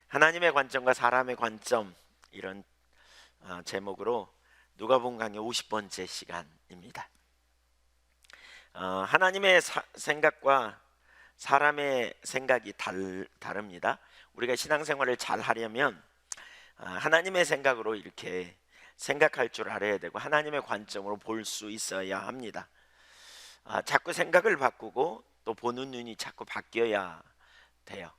하나님의 관점과 사람의 관점, 이런 제목으로 누가복음 강의 50번째 시간입니다. 하나님의 생각과 사람의 생각이 다릅니다. 우리가 신앙생활을 잘 하려면 하나님의 생각으로 이렇게 생각할 줄 알아야 되고, 하나님의 관점으로 볼 수 있어야 합니다. 자꾸 생각을 바꾸고 또 보는 눈이 자꾸 바뀌어야 돼요.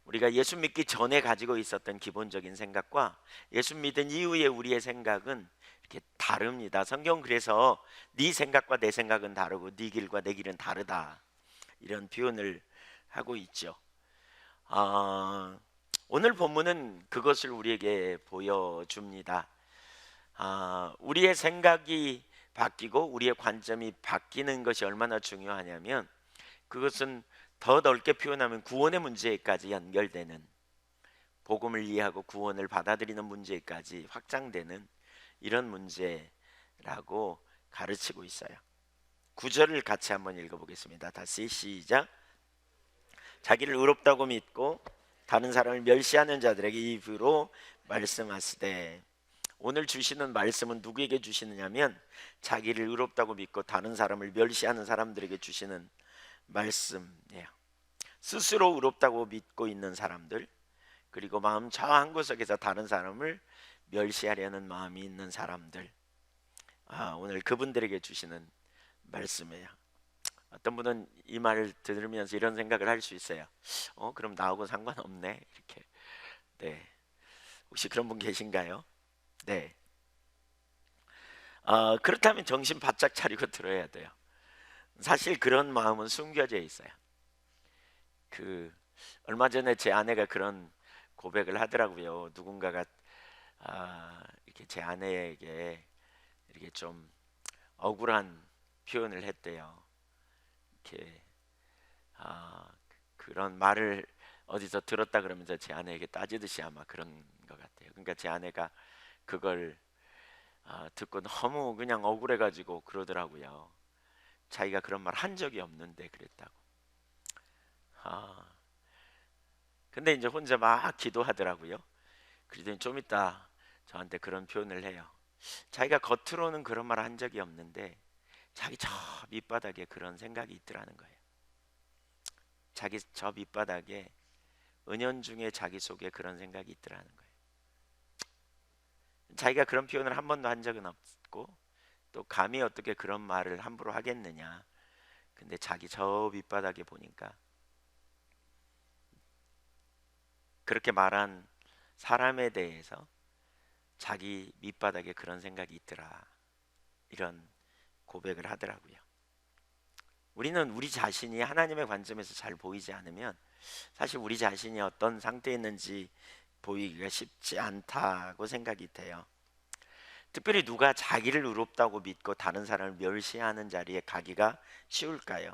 우리가 예수 믿기 전에 가지고 있었던 기본적인 생각과 예수 믿은 이후에 우리의 생각은 이렇게 다릅니다. 성경 그래서 네 생각과 내 생각은 다르고 네 길과 내 길은 다르다, 이런 표현을 하고 있죠. 오늘 본문은 그것을 우리에게 보여줍니다. 우리의 생각이 바뀌고 우리의 관점이 바뀌는 것이 얼마나 중요하냐면, 그것은 더 넓게 표현하면 구원의 문제까지 연결되는, 복음을 이해하고 구원을 받아들이는 문제까지 확장되는 이런 문제라고 가르치고 있어요. 구절을 같이 한번 읽어보겠습니다. 다시 시작. 자기를 의롭다고 믿고 다른 사람을 멸시하는 자들에게 입으로 말씀하시되. 오늘 주시는 말씀은 누구에게 주시느냐면, 자기를 의롭다고 믿고 다른 사람을 멸시하는 사람들에게 주시는 말씀이에요. 스스로 의롭다고 믿고 있는 사람들, 그리고 마음 저 한구석에서 다른 사람을 멸시하려는 마음이 있는 사람들, 오늘 그분들에게 주시는 말씀이에요. 어떤 분은 이 말을 들으면서 이런 생각을 할 수 있어요. 그럼 나하고 상관없네, 이렇게. 네, 혹시 그런 분 계신가요? 네. 그렇다면 정신 바짝 차리고 들어야 돼요. 사실 그런 마음은 숨겨져 있어요. 얼마 전에 제 아내가 그런 고백을 하더라고요. 누군가가 이렇게 제 아내에게 이렇게 좀 억울한 표현을 했대요. 이렇게 그런 말을 어디서 들었다 그러면서 제 아내에게 따지듯이 아마 그런 것 같아요. 그러니까 제 아내가 그걸 듣고 너무 그냥 억울해가지고 그러더라고요. 자기가 그런 말 한 적이 없는데 그랬다고. 근데 이제 혼자 막 기도하더라고요. 그러더니 좀 이따 저한테 그런 표현을 해요. 자기가 겉으로는 그런 말 한 적이 없는데 자기 저 밑바닥에 그런 생각이 있더라는 거예요. 자기 저 밑바닥에, 은연중에 자기 속에 그런 생각이 있더라는 거예요. 자기가 그런 표현을 한 번도 한 적은 없고, 또 감히 어떻게 그런 말을 함부로 하겠느냐. 근데 자기 저 밑바닥에 보니까 그렇게 말한 사람에 대해서 자기 밑바닥에 그런 생각이 있더라, 이런 고백을 하더라고요. 우리는 우리 자신이 하나님의 관점에서 잘 보이지 않으면 사실 우리 자신이 어떤 상태에 있는지 보이기가 쉽지 않다고 생각이 돼요. 특별히 누가 자기를 의롭다고 믿고 다른 사람을 멸시하는 자리에 가기가 쉬울까요?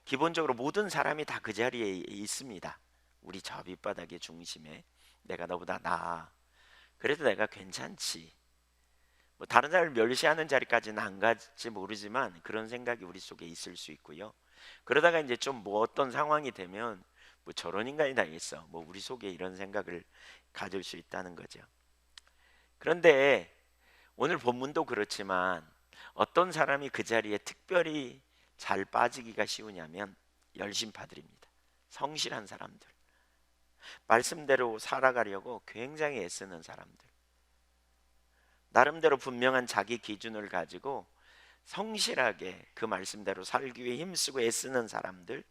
기본적으로 모든 사람이 다 그 자리에 있습니다. 우리 저 밑바닥의 중심에 내가 너보다 나아, 그래도 내가 괜찮지, 다른 사람을 멸시하는 자리까지는 안 갈지 모르지만 그런 생각이 우리 속에 있을 수 있고요. 그러다가 이제 좀 어떤 상황이 되면 저런 인간이 다 있어, 우리 속에 이런 생각을 가질 수 있다는 거죠. 그런데 오늘 본문도 그렇지만 어떤 사람이 그 자리에 특별히 잘 빠지기가 쉬우냐면 열심파들입니다. 성실한 사람들, 말씀대로 살아가려고 굉장히 애쓰는 사람들, 나름대로 분명한 자기 기준을 가지고 성실하게 그 말씀대로 살기 위해 힘쓰고 애쓰는 사람들,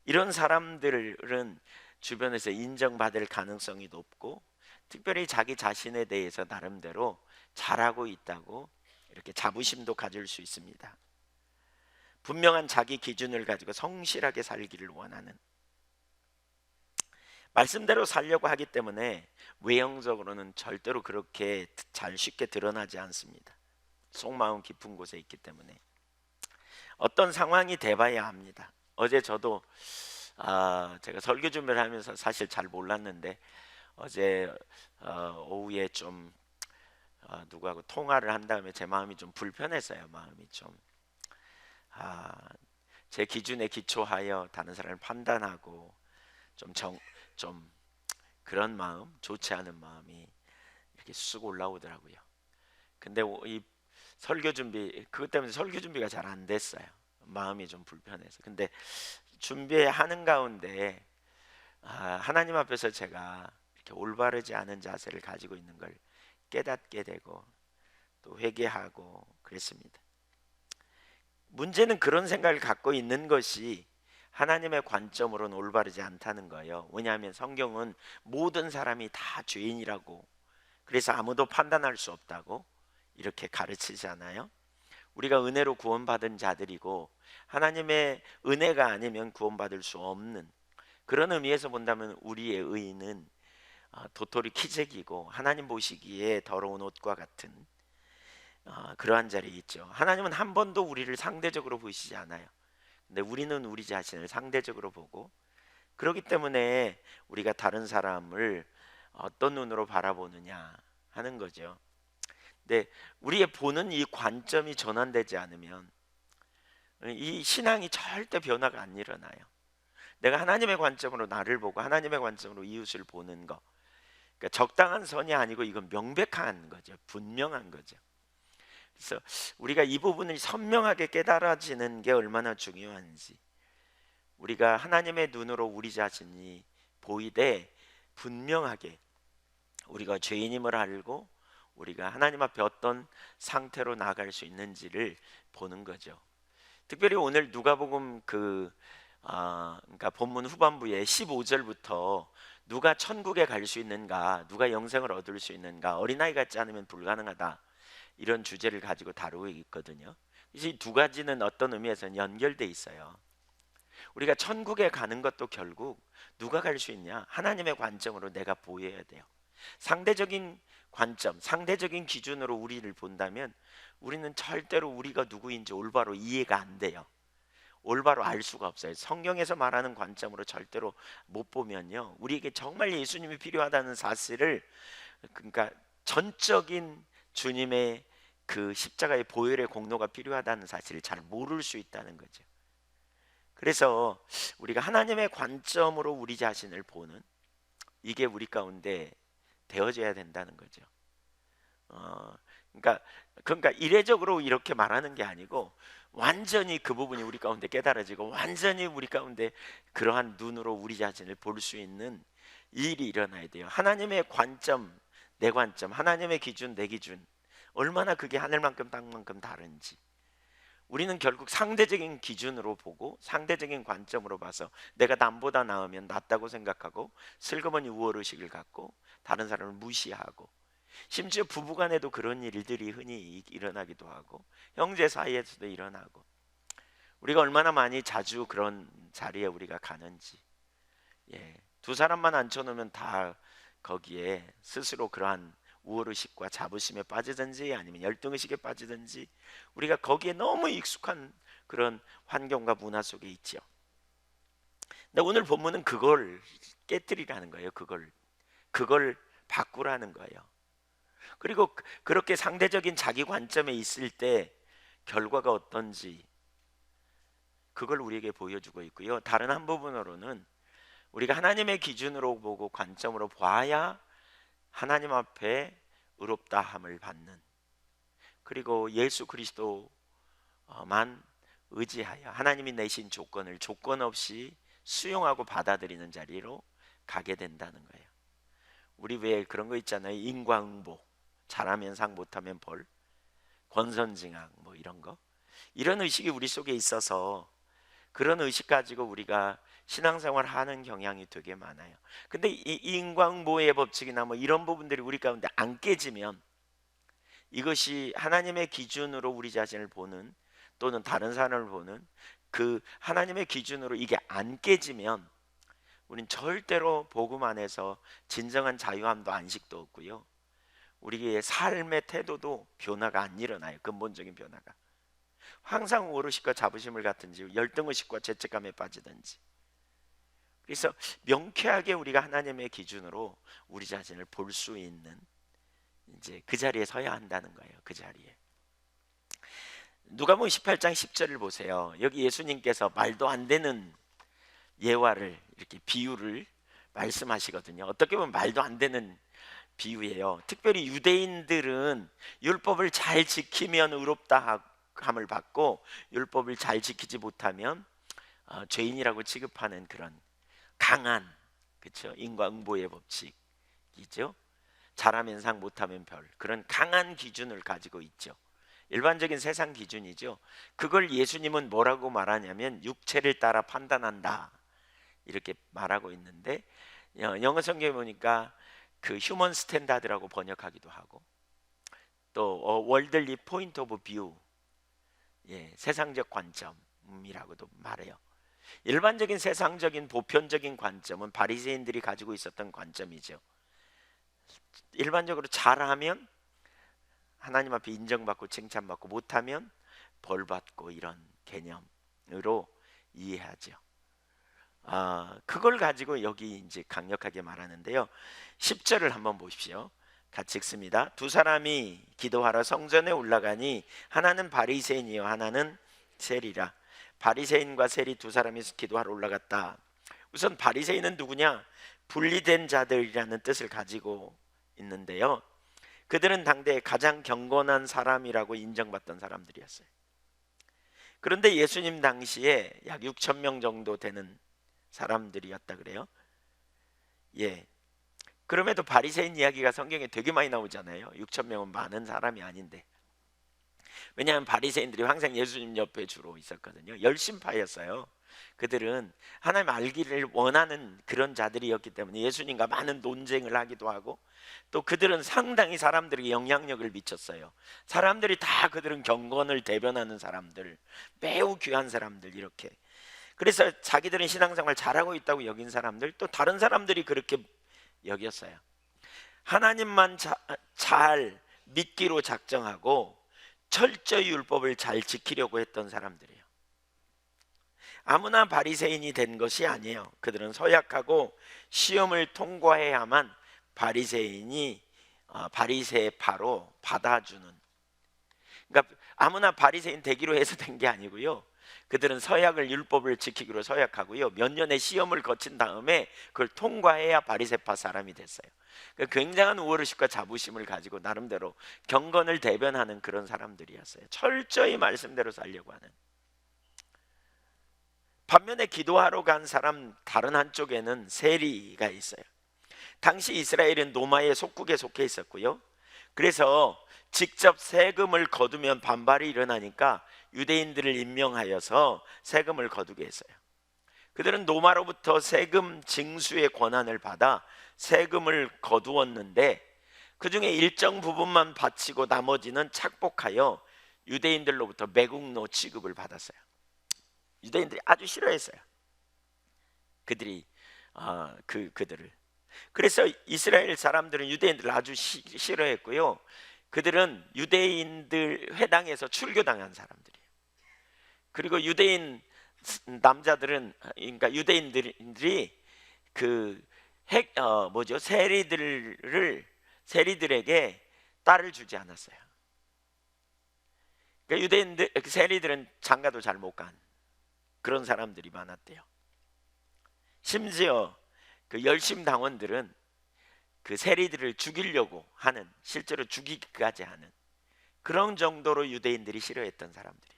이런 사람들은 주변에서 인정받을 가능성이 높고, 특별히 자기 자신에 대해서 나름대로 잘하고 있다고 이렇게 자부심도 가질 수 있습니다. 분명한 자기 기준을 가지고 성실하게 살기를 원하는, 말씀대로 살려고 하기 때문에 외형적으로는 절대로 그렇게 잘 쉽게 드러나지 않습니다. 속마음 깊은 곳에 있기 때문에 어떤 상황이 돼봐야 합니다. 어제 저도 제가 설교 준비를 하면서 사실 잘 몰랐는데 어제 오후에 좀 누구하고 통화를 한 다음에 제 마음이 좀 불편했어요. 마음이 제 기준에 기초하여 다른 사람을 판단하고 좀 그런 마음, 좋지 않은 마음이 이렇게 쑥 올라오더라고요. 근데 이 설교 준비, 그것 때문에 설교 준비가 잘 안 됐어요. 마음이 좀 불편해서. 근데 준비하는 가운데 하나님 앞에서 제가 이렇게 올바르지 않은 자세를 가지고 있는 걸 깨닫게 되고 또 회개하고 그랬습니다. 문제는 그런 생각을 갖고 있는 것이 하나님의 관점으로는 올바르지 않다는 거예요. 왜냐하면 성경은 모든 사람이 다 죄인이라고, 그래서 아무도 판단할 수 없다고 이렇게 가르치잖아요. 우리가 은혜로 구원받은 자들이고 하나님의 은혜가 아니면 구원받을 수 없는, 그런 의미에서 본다면 우리의 의는 도토리 키재기고 하나님 보시기에 더러운 옷과 같은 그러한 자리에 있죠. 하나님은 한 번도 우리를 상대적으로 보시지 않아요. 근데 우리는 우리 자신을 상대적으로 보고, 그렇기 때문에 우리가 다른 사람을 어떤 눈으로 바라보느냐 하는 거죠. 근데 우리의 보는 이 관점이 전환되지 않으면 이 신앙이 절대 변화가 안 일어나요. 내가 하나님의 관점으로 나를 보고 하나님의 관점으로 이웃을 보는 거, 그러니까 적당한 선이 아니고 이건 명백한 거죠. 분명한 거죠. 그래서 우리가 이 부분을 선명하게 깨달아지는 게 얼마나 중요한지, 우리가 하나님의 눈으로 우리 자신이 보이되 분명하게 우리가 죄인임을 알고 우리가 하나님 앞에 어떤 상태로 나아갈 수 있는지를 보는 거죠. 특별히 오늘 누가복음 그러니까 본문 후반부에 15절부터 누가 천국에 갈 수 있는가, 누가 영생을 얻을 수 있는가, 어린아이 같지 않으면 불가능하다, 이런 주제를 가지고 다루고 있거든요. 이 두 가지는 어떤 의미에서는 연결돼 있어요. 우리가 천국에 가는 것도 결국 누가 갈 수 있냐? 하나님의 관점으로 내가 보여야 돼요. 상대적인 관점, 상대적인 기준으로 우리를 본다면 우리는 절대로 우리가 누구인지 올바로 이해가 안 돼요. 올바로 알 수가 없어요. 성경에서 말하는 관점으로 절대로 못 보면요, 우리에게 정말 예수님이 필요하다는 사실을, 그러니까 전적인 주님의 그 십자가의 보혈의 공로가 필요하다는 사실을 잘 모를 수 있다는 거죠. 그래서 우리가 하나님의 관점으로 우리 자신을 보는, 이게 우리 가운데 되어져야 된다는 거죠. 그러니까 이례적으로 이렇게 말하는 게 아니고 완전히 그 부분이 우리 가운데 깨달아지고 완전히 우리 가운데 그러한 눈으로 우리 자신을 볼 수 있는 일이 일어나야 돼요. 하나님의 관점, 내 관점, 하나님의 기준, 내 기준, 얼마나 그게 하늘만큼 땅만큼 다른지, 우리는 결국 상대적인 기준으로 보고 상대적인 관점으로 봐서 내가 남보다 나으면 낫다고 생각하고 슬그머니 우월의식을 갖고 다른 사람을 무시하고, 심지어 부부간에도 그런 일들이 흔히 일어나기도 하고 형제 사이에서도 일어나고, 우리가 얼마나 많이 자주 그런 자리에 우리가 가는지. 두 사람만 앉혀놓으면 다 거기에 스스로 그러한 우월의식과 자부심에 빠지든지 아니면 열등의식에 빠지든지, 우리가 거기에 너무 익숙한 그런 환경과 문화 속에 있죠. 근데 오늘 본문은 그걸 깨뜨리라는 거예요. 그걸 바꾸라는 거예요. 그리고 그렇게 상대적인 자기 관점에 있을 때 결과가 어떤지 그걸 우리에게 보여주고 있고요. 다른 한 부분으로는 우리가 하나님의 기준으로 보고 관점으로 봐야 하나님 앞에 의롭다함을 받는, 그리고 예수 그리스도만 의지하여 하나님이 내신 조건을 조건 없이 수용하고 받아들이는 자리로 가게 된다는 거예요. 우리 왜 그런 거 있잖아요. 인과응보, 잘하면 상, 못하면 벌, 권선징악 뭐 이런 거, 이런 의식이 우리 속에 있어서 그런 의식 가지고 우리가 신앙생활 하는 경향이 되게 많아요. 근데 이 인과응보의 법칙이나 뭐 이런 부분들이 우리 가운데 안 깨지면, 이것이 하나님의 기준으로 우리 자신을 보는 또는 다른 사람을 보는 그 하나님의 기준으로 이게 안 깨지면 우린 절대로 복음 안에서 진정한 자유함도 안식도 없고요, 우리의 삶의 태도도 변화가 안 일어나요. 근본적인 변화가. 항상 오르식과 자부심을 갖든지 열등의식과 죄책감에 빠지든지. 그래서 명쾌하게 우리가 하나님의 기준으로 우리 자신을 볼 수 있는 이제 그 자리에 서야 한다는 거예요. 그 자리에. 누가복음 18장 10절을 보세요. 여기 예수님께서 말도 안 되는 예화를, 이렇게 비유를 말씀하시거든요. 어떻게 보면 말도 안 되는 비유예요. 특별히 유대인들은 율법을 잘 지키면 의롭다 함을 받고, 율법을 잘 지키지 못하면 죄인이라고 취급하는 그런 강한, 그렇죠? 인과응보의 법칙이죠. 잘하면 상, 못하면 벌, 그런 강한 기준을 가지고 있죠. 일반적인 세상 기준이죠. 그걸 예수님은 뭐라고 말하냐면 육체를 따라 판단한다, 이렇게 말하고 있는데, 영어 성경에 보니까 그 휴먼 스탠다드라고 번역하기도 하고, 또 월들리 포인트 오브 뷰, 세상적 관점이라고도 말해요. 일반적인 세상적인 보편적인 관점은 바리새인들이 가지고 있었던 관점이죠. 일반적으로 잘하면 하나님 앞에 인정받고 칭찬받고, 못하면 벌받고, 이런 개념으로 이해하죠. 그걸 가지고 여기 이제 강력하게 말하는데요. 10절을 한번 보십시오. 같이 읽습니다. 두 사람이 기도하러 성전에 올라가니 하나는 바리새인이요 하나는 세리라. 바리새인과 세리 두 사람이 기도하러 올라갔다. 우선 바리새인은 누구냐? 분리된 자들이라는 뜻을 가지고 있는데요. 그들은 당대에 가장 경건한 사람이라고 인정받던 사람들이었어요. 그런데 예수님 당시에 약 6천 명 정도 되는 사람들이었다 그래요. 그럼에도 바리새인 이야기가 성경에 되게 많이 나오잖아요. 6천 명은 많은 사람이 아닌데. 왜냐하면 바리새인들이 항상 예수님 옆에 주로 있었거든요. 열심파였어요. 그들은 하나님 알기를 원하는 그런 자들이었기 때문에 예수님과 많은 논쟁을 하기도 하고, 또 그들은 상당히 사람들에게 영향력을 미쳤어요. 사람들이 다 그들은 경건을 대변하는 사람들, 매우 귀한 사람들, 이렇게. 그래서 자기들은 신앙생활 잘하고 있다고 여긴 사람들, 또 다른 사람들이 그렇게 여겼어요. 하나님만 잘 믿기로 작정하고 철저히 율법을 잘 지키려고 했던 사람들이에요. 아무나 바리새인이 된 것이 아니에요. 그들은 서약하고 시험을 통과해야만 바리새파로 받아주는, 그러니까 아무나 바리새인 되기로 해서 된 게 아니고요. 그들은 서약을, 율법을 지키기로 서약하고요, 몇 년의 시험을 거친 다음에 그걸 통과해야 바리새파 사람이 됐어요. 그러니까 굉장한 우월의식과 자부심을 가지고 나름대로 경건을 대변하는 그런 사람들이었어요. 철저히 말씀대로 살려고 하는. 반면에 기도하러 간 사람 다른 한쪽에는 세리가 있어요. 당시 이스라엘은 로마의 속국에 속해 있었고요. 그래서 직접 세금을 거두면 반발이 일어나니까 유대인들을 임명하여서 세금을 거두게 했어요. 그들은 로마로부터 세금 징수의 권한을 받아 세금을 거두었는데, 그 중에 일정 부분만 바치고 나머지는 착복하여 유대인들로부터 매국노 취급을 받았어요. 유대인들이 아주 싫어했어요. 그들을. 그래서 이스라엘 사람들은 유대인들을 아주 싫어했고요. 그들은 유대인들 회당에서 출교당한 사람들이에요. 그리고 유대인 남자들은, 그러니까 유대인들이 세리들에게 딸을 주지 않았어요. 그러니까 세리들은 장가도 잘 못 간 그런 사람들이 많았대요. 심지어 그 열심당원들은 그 세리들을 죽이려고 하는, 실제로 죽이기까지 하는 그런 정도로 유대인들이 싫어했던 사람들이에요.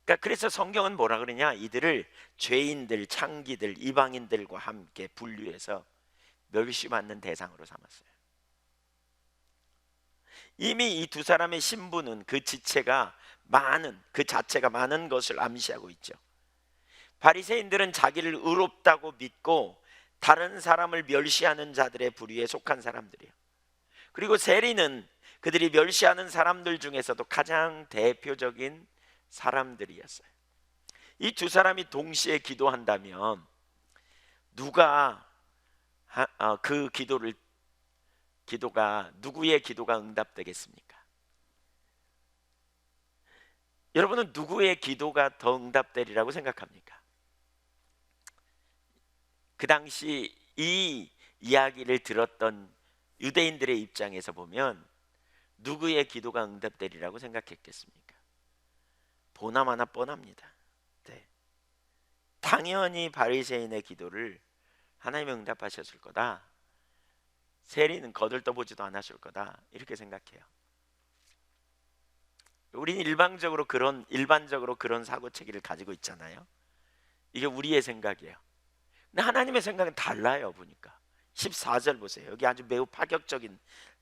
그러니까 그래서 성경은 뭐라 그러냐? 이들을 죄인들, 창기들, 이방인들과 함께 분류해서 멸시받는 대상으로 삼았어요. 이미 이 두 사람의 신분은 그 자체가 많은 것을 암시하고 있죠. 바리새인들은 자기를 의롭다고 믿고 다른 사람을 멸시하는 자들의 부류에 속한 사람들이에요. 그리고 세리는 그들이 멸시하는 사람들 중에서도 가장 대표적인 사람들이었어요. 이 두 사람이 동시에 기도한다면 누가 누구의 기도가 응답되겠습니까? 여러분은 누구의 기도가 더 응답되리라고 생각합니까? 그 당시 이 이야기를 들었던 유대인들의 입장에서 보면 누구의 기도가 응답되리라고 생각했겠습니까? 보나마나 뻔합니다. 당연히 바리새인의 기도를 하나님은 응답하셨을 거다. 세리는 거들떠보지도 않았을 거다. 이렇게 생각해요. 우리는 일반적으로 그런 사고 체계를 가지고 있잖아요. 이게 우리의 생각이에요. 근데 하나님의 생각은 달라요. 보니까 14절 보세요. 여기 아주 매우 파격적인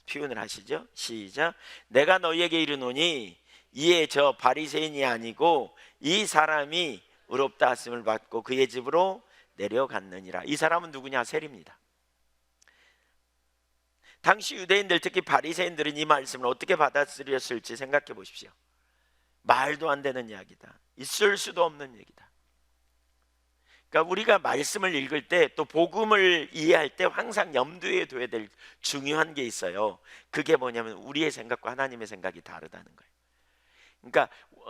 표현을 하시죠. 시작. 내가 너희에게 이르노니 이에 저 바리새인이 아니고 이 사람이 의롭다 하심을 받고 그의 집으로 내려갔느니라. 이 사람은 누구냐? 세리입니다. 당시 유대인들, 특히 바리새인들은 이 말씀을 어떻게 받아들였을지 생각해 보십시오. 말도 안 되는 이야기다. 있을 수도 없는 얘기다. 그러니까 우리가 말씀을 읽을 때, 또 복음을 이해할 때 항상 염두에 둬야 될 중요한 게 있어요. 그게 뭐냐면 우리의 생각과 하나님의 생각이 다르다는 거예요. 그러니까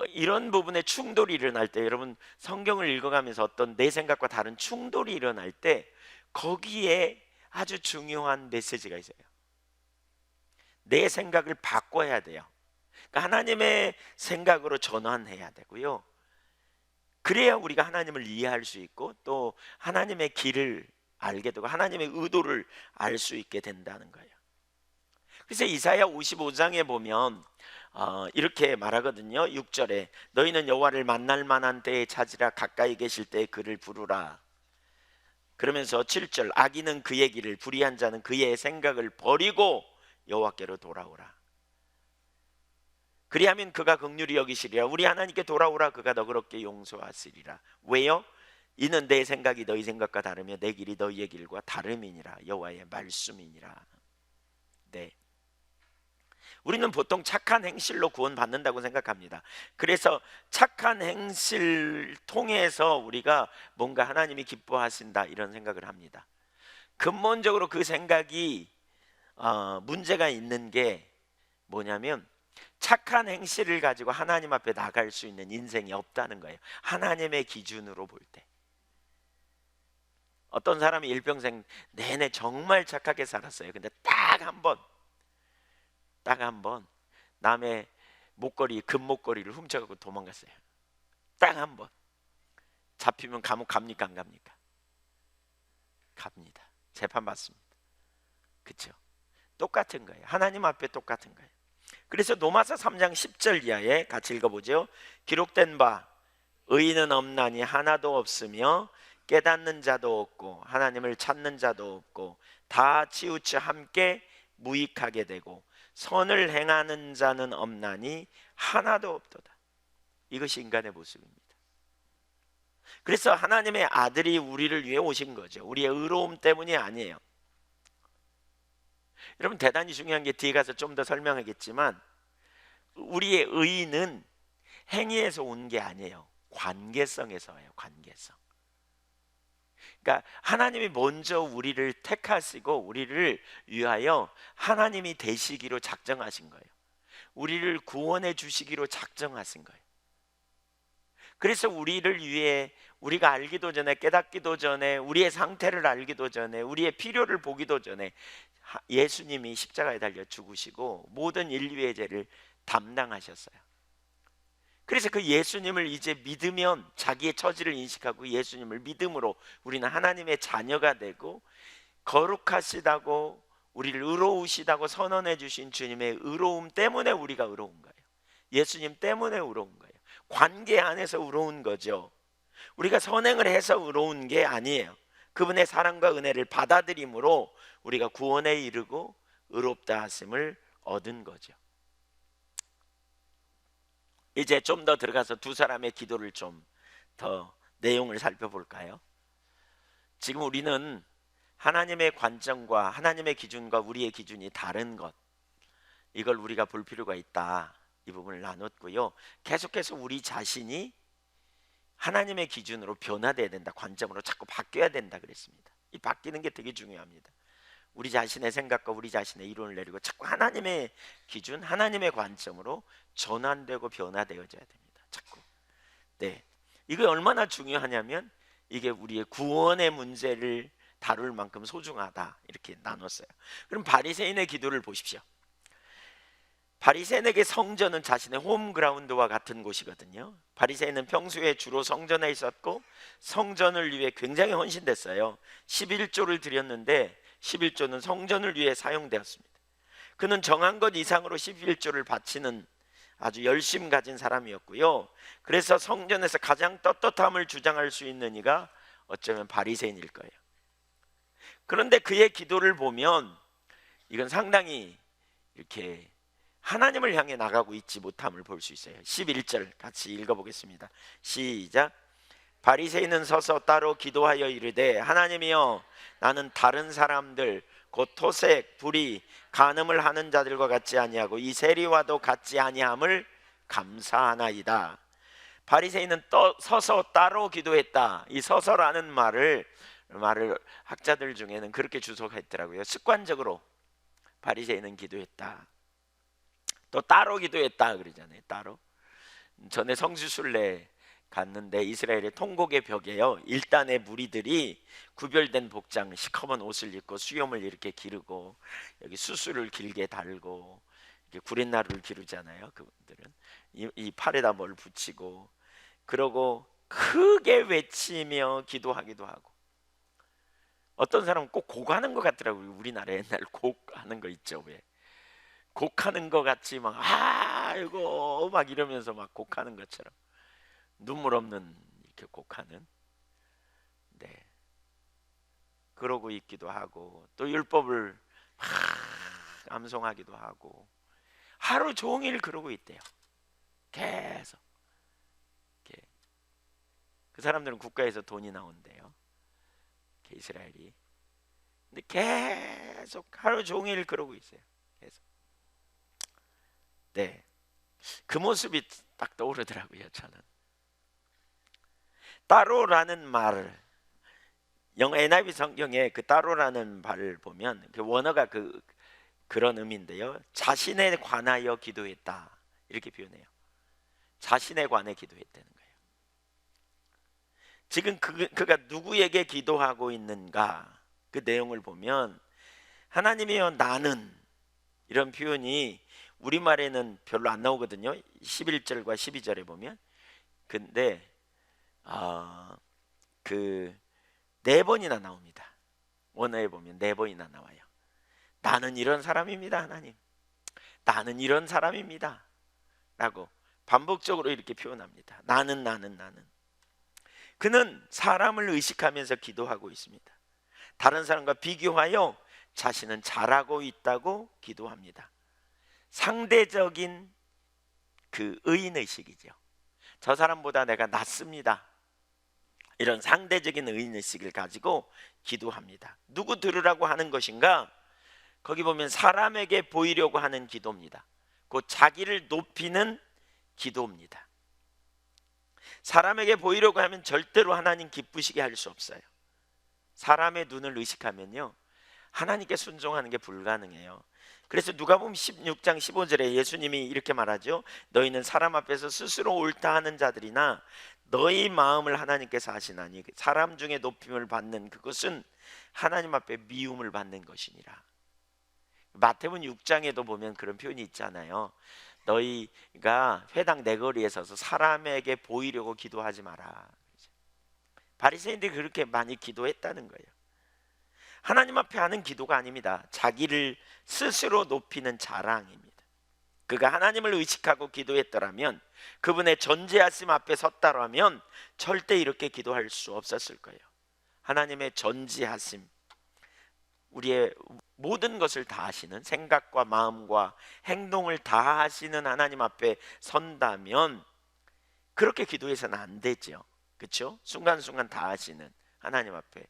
이런 부분에 충돌이 일어날 때, 여러분 성경을 읽어가면서 어떤 내 생각과 다른 충돌이 일어날 때 거기에 아주 중요한 메시지가 있어요. 내 생각을 바꿔야 돼요. 그러니까 하나님의 생각으로 전환해야 되고요. 그래야 우리가 하나님을 이해할 수 있고 또 하나님의 길을 알게 되고 하나님의 의도를 알 수 있게 된다는 거예요. 그래서 이사야 55장에 보면 이렇게 말하거든요. 6절에 너희는 여호와를 만날 만한 때에 찾으라, 가까이 계실 때에 그를 부르라. 그러면서 7절 악인은 그의 길을, 불의한 자는 그의 생각을 버리고 여호와께로 돌아오라. 그리하면 그가 긍휼히 여기시리라. 우리 하나님께 돌아오라. 그가 너그럽게 용서하시리라. 왜요? 이는 내 생각이 너희 생각과 다르며 내 길이 너희의 길과 다름이니라. 여호와의 말씀이니라. 네. 우리는 보통 착한 행실로 구원받는다고 생각합니다. 그래서 착한 행실 통해서 우리가 뭔가 하나님이 기뻐하신다 이런 생각을 합니다. 근본적으로 그 생각이 문제가 있는 게 뭐냐면 착한 행실을 가지고 하나님 앞에 나갈 수 있는 인생이 없다는 거예요. 하나님의 기준으로 볼 때. 어떤 사람이 일평생 내내 정말 착하게 살았어요. 근데 딱 한 번 남의 목걸이, 금목걸이를 훔쳐가고 도망갔어요. 딱 한 번. 잡히면 감옥 갑니까 안 갑니까? 갑니다. 재판 받습니다. 그렇죠? 똑같은 거예요. 하나님 앞에 똑같은 거예요. 그래서 로마서 3장 10절 이하에 같이 읽어보죠. 기록된 바 의인은 없나니 하나도 없으며 깨닫는 자도 없고 하나님을 찾는 자도 없고 다 치우쳐 함께 무익하게 되고 선을 행하는 자는 없나니 하나도 없도다. 이것이 인간의 모습입니다. 그래서 하나님의 아들이 우리를 위해 오신 거죠. 우리의 의로움 때문이 아니에요. 여러분 대단히 중요한 게 뒤에 가서 좀 더 설명하겠지만 우리의 의는 행위에서 온 게 아니에요. 관계성에서 와요. 관계성. 그러니까 하나님이 먼저 우리를 택하시고 우리를 위하여 하나님이 되시기로 작정하신 거예요. 우리를 구원해 주시기로 작정하신 거예요. 그래서 우리를 위해 우리가 알기도 전에, 깨닫기도 전에, 우리의 상태를 알기도 전에, 우리의 필요를 보기도 전에 예수님이 십자가에 달려 죽으시고 모든 인류의 죄를 담당하셨어요. 그래서 그 예수님을 이제 믿으면 자기의 처지를 인식하고 예수님을 믿음으로 우리는 하나님의 자녀가 되고 거룩하시다고 우리를 의로우시다고 선언해 주신 주님의 의로움 때문에 우리가 의로운 거예요. 예수님 때문에 의로운 거예요. 관계 안에서 의로운 거죠. 우리가 선행을 해서 의로운 게 아니에요. 그분의 사랑과 은혜를 받아들임으로 우리가 구원에 이르고 의롭다 하심을 얻은 거죠. 이제 좀 더 들어가서 두 사람의 기도를 좀 더 내용을 살펴볼까요? 지금 우리는 하나님의 관점과 하나님의 기준과 우리의 기준이 다른 것, 이걸 우리가 볼 필요가 있다, 이 부분을 나눴고요. 계속해서 우리 자신이 하나님의 기준으로 변화돼야 된다, 관점으로 자꾸 바뀌어야 된다 그랬습니다. 이 바뀌는 게 되게 중요합니다. 우리 자신의 생각과 우리 자신의 이론을 내리고 자꾸 하나님의 기준, 하나님의 관점으로 전환되고 변화되어져야 됩니다. 자꾸. 네, 이게 얼마나 중요하냐면 이게 우리의 구원의 문제를 다룰 만큼 소중하다, 이렇게 나눴어요. 그럼 바리새인의 기도를 보십시오. 바리새인에게 성전은 자신의 홈그라운드와 같은 곳이거든요. 바리새인은 평소에 주로 성전에 있었고 성전을 위해 굉장히 헌신됐어요. 11조를 드렸는데 11조는 성전을 위해 사용되었습니다. 그는 정한 것 이상으로 11조를 바치는 아주 열심 가진 사람이었고요. 그래서 성전에서 가장 떳떳함을 주장할 수 있는 이가 어쩌면 바리새인일 거예요. 그런데 그의 기도를 보면 이건 상당히 이렇게 하나님을 향해 나가고 있지 못함을 볼 수 있어요. 11절 같이 읽어보겠습니다. 시작. 바리새인은 서서 따로 기도하여 이르되 하나님이여, 나는 다른 사람들 곧 토색, 불의, 간음을 하는 자들과 같지 아니하고 이 세리와도 같지 아니함을 감사하나이다. 바리새인은 서서 따로 기도했다. 이 서서라는 말을 학자들 중에는 그렇게 주석했더라고요. 습관적으로 바리새인은 기도했다. 또 따로 기도했다 그러잖아요. 따로. 전에 성지순례 갔는데 이스라엘의 통곡의 벽에요, 일단의 무리들이 구별된 복장, 시커먼 옷을 입고 수염을 이렇게 기르고 여기 수술을 길게 달고 이렇게 구렛나루를 기르잖아요. 그분들은 이 팔에다 뭘 붙이고 그러고 크게 외치며 기도하기도 하고, 어떤 사람은 꼭 곡하는 것 같더라고요. 우리나라 옛날 곡하는 거 있죠. 왜 곡하는 것 같이 막 아이고 막 이러면서 막 곡하는 것처럼 눈물 없는 이렇게 곡하는, 네, 그러고 있기도 하고 또 율법을 막 암송하기도 하고 하루 종일 그러고 있대요. 계속. 이렇게. 그 사람들은 국가에서 돈이 나온대요. 이스라엘이. 근데 계속 하루 종일 그러고 있어요. 계속. 네, 그 모습이 딱 떠오르더라고요. 저는 따로라는 말을 영어 NIV 성경에 그 따로라는 말을 보면 그 원어가 그런 의미인데요. 자신에 관하여 기도했다 이렇게 표현해요. 자신에 관해 기도했다는 거예요. 지금 그가 누구에게 기도하고 있는가, 그 내용을 보면 하나님이여 나는, 이런 표현이 우리말에는 별로 안 나오거든요. 11절과 12절에 보면. 근데 그 4번이나 나옵니다. 원어에 보면 4번이나 나와요. 나는 이런 사람입니다. 하나님, 나는 이런 사람입니다 라고 반복적으로 이렇게 표현합니다. 나는. 그는 사람을 의식하면서 기도하고 있습니다. 다른 사람과 비교하여 자신은 잘하고 있다고 기도합니다. 상대적인 그 의인의식이죠. 저 사람보다 내가 낫습니다, 이런 상대적인 의인의식을 가지고 기도합니다. 누구 들으라고 하는 것인가? 거기 보면 사람에게 보이려고 하는 기도입니다. 곧 자기를 높이는 기도입니다. 사람에게 보이려고 하면 절대로 하나님 기쁘시게 할 수 없어요. 사람의 눈을 의식하면요, 하나님께 순종하는 게 불가능해요. 그래서 누가복음 16장 15절에 예수님이 이렇게 말하죠. 너희는 사람 앞에서 스스로 옳다 하는 자들이나 너희 마음을 하나님께서 아시나니 사람 중에 높임을 받는 그것은 하나님 앞에 미움을 받는 것이니라. 마태복음 6장에도 보면 그런 표현이 있잖아요. 너희가 회당 내거리에 서서 사람에게 보이려고 기도하지 마라. 바리새인들이 그렇게 많이 기도했다는 거예요. 하나님 앞에 하는 기도가 아닙니다. 자기를 스스로 높이는 자랑입니다. 그가 하나님을 의식하고 기도했더라면, 그분의 전지하심 앞에 섰다라면 절대 이렇게 기도할 수 없었을 거예요. 하나님의 전지하심, 우리의 모든 것을 다 하시는, 생각과 마음과 행동을 다 하시는 하나님 앞에 선다면 그렇게 기도해서는 안 되죠. 그렇죠? 순간순간 다 하시는 하나님 앞에,